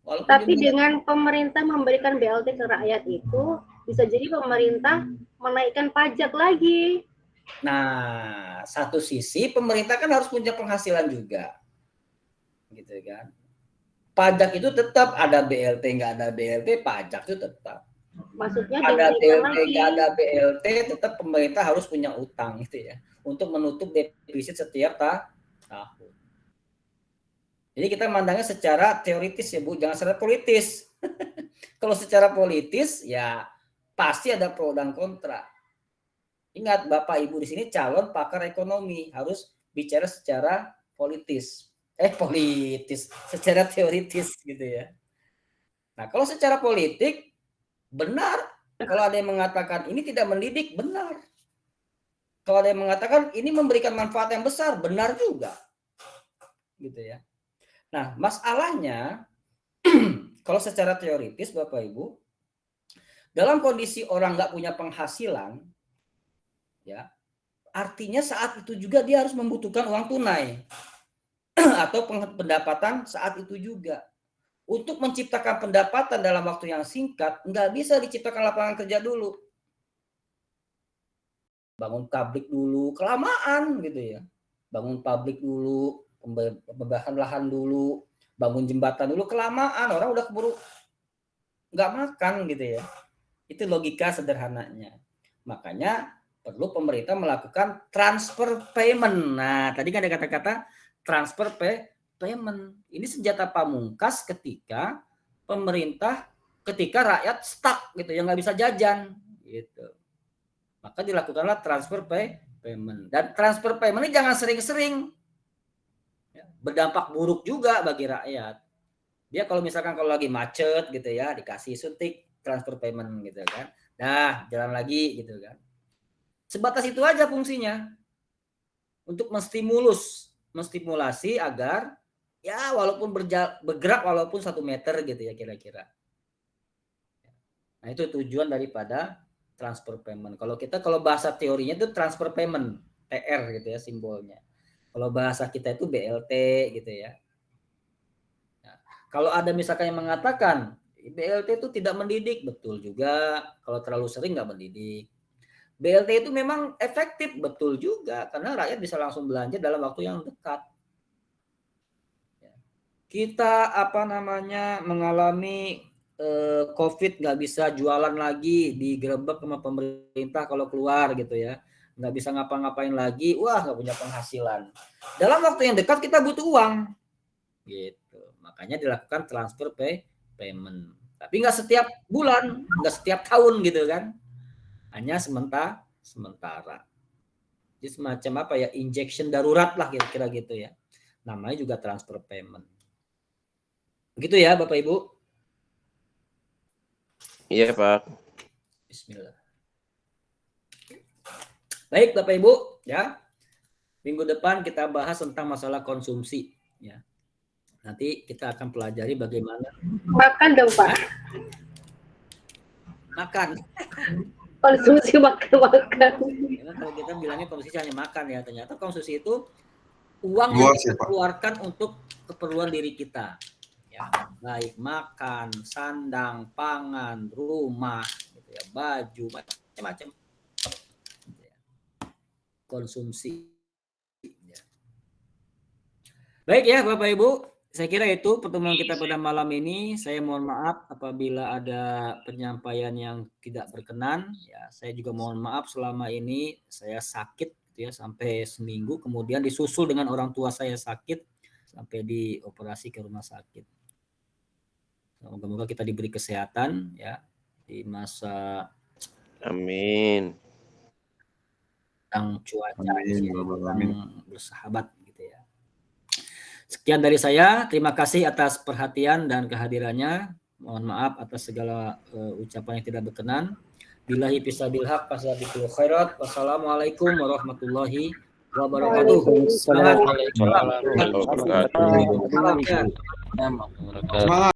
Walaupun Tapi dengan pemerintah memberikan BLT ke rakyat itu, bisa jadi pemerintah menaikkan pajak lagi. Nah, satu sisi pemerintah kan harus punya penghasilan juga. Gitu kan. Pajak itu tetap ada BLT, nggak ada BLT, pajak itu tetap. Maksudnya Ada dinaikkan BLT, lagi. nggak ada BLT, tetap pemerintah harus punya utang gitu ya. Untuk menutup defisit setiap tahun. Jadi kita mandangnya secara teoritis ya Bu, jangan secara politis. Kalau secara politis ya pasti ada pro dan kontra. Ingat Bapak Ibu di sini calon pakar ekonomi, harus bicara secara politis. Secara teoritis gitu ya. Nah, kalau secara politik benar. Kalau ada yang mengatakan ini tidak mendidik, benar. Kalau ada yang mengatakan ini memberikan manfaat yang besar, benar juga. Gitu ya. Nah, masalahnya kalau secara teoritis Bapak Ibu, dalam kondisi orang nggak punya penghasilan, ya, artinya saat itu juga dia harus membutuhkan uang tunai atau pendapatan saat itu juga. Untuk menciptakan pendapatan dalam waktu yang singkat, nggak bisa diciptakan lapangan kerja dulu. Bangun pabrik dulu, kelamaan gitu ya. Bangun pabrik dulu, pembebasan lahan dulu, bangun jembatan dulu, kelamaan. Orang udah keburu nggak makan gitu ya. Itu logika sederhananya. Makanya perlu pemerintah melakukan transfer payment. Nah, tadi kan ada kata-kata transfer payment. Ini senjata pamungkas ketika rakyat stuck gitu, yang nggak bisa jajan gitu. Maka dilakukanlah transfer payment. Dan transfer payment ini jangan sering-sering. Berdampak buruk juga bagi rakyat. Dia kalau misalkan kalau lagi macet gitu ya, dikasih suntik transfer payment gitu kan. Nah, jalan lagi gitu kan. Sebatas itu aja fungsinya. Untuk menstimulasi agar ya walaupun bergerak walaupun 1 meter gitu ya kira-kira. Nah, itu tujuan daripada transfer payment. Kalau bahasa teorinya itu transfer payment, TR gitu ya simbolnya. Kalau bahasa kita itu BLT gitu ya. Nah, kalau ada misalkan yang mengatakan BLT itu tidak mendidik, betul juga. Kalau terlalu sering nggak mendidik. BLT itu memang efektif, betul juga. Karena rakyat bisa langsung belanja dalam waktu yang dekat. Kita mengalami COVID, nggak bisa jualan lagi, digerebek sama pemerintah kalau keluar gitu ya. Nggak bisa ngapa-ngapain lagi, wah nggak punya penghasilan. Dalam waktu yang dekat kita butuh uang. Gitu. Makanya dilakukan transfer payment. Tapi nggak setiap bulan, nggak setiap tahun gitu kan. Hanya sementara. Jadi semacam injection darurat lah kira-kira gitu ya. Namanya juga transfer payment. Begitu ya Bapak Ibu? Iya Pak. Bismillah. Baik Bapak Ibu, ya. Minggu depan kita bahas tentang masalah konsumsi, ya. Nanti kita akan pelajari bagaimana Makan dong Pak. Makan. Konsumsi makan. Karena kalau kita bilangnya konsumsi hanya makan ya, ternyata konsumsi itu uang yang kita keluarkan untuk keperluan diri kita. Ya, baik makan, sandang, pangan, rumah, gitu ya, baju, macam-macam. Konsumsi. Ya. Baik ya Bapak Ibu, saya kira itu pertemuan kita pada malam ini. Saya mohon maaf apabila ada penyampaian yang tidak berkenan. Ya, saya juga mohon maaf selama ini saya sakit gitu ya, sampai seminggu, kemudian disusul dengan orang tua saya sakit sampai dioperasi ke rumah sakit. Semoga kita diberi kesehatan ya di masa Amin. yang cuaca yang bersahabat gitu ya. Sekian dari saya, terima kasih atas perhatian dan kehadirannya. Mohon maaf atas segala ucapan yang tidak berkenan. Billahi fisabil haq fasabiqul khairat. Wassalamualaikum warahmatullahi wabarakatuh. Waalaikumsalam. Semangat. Waalaikumsalam warahmatullahi wabarakatuh. Salam ya. Sama. Wabarakatuh.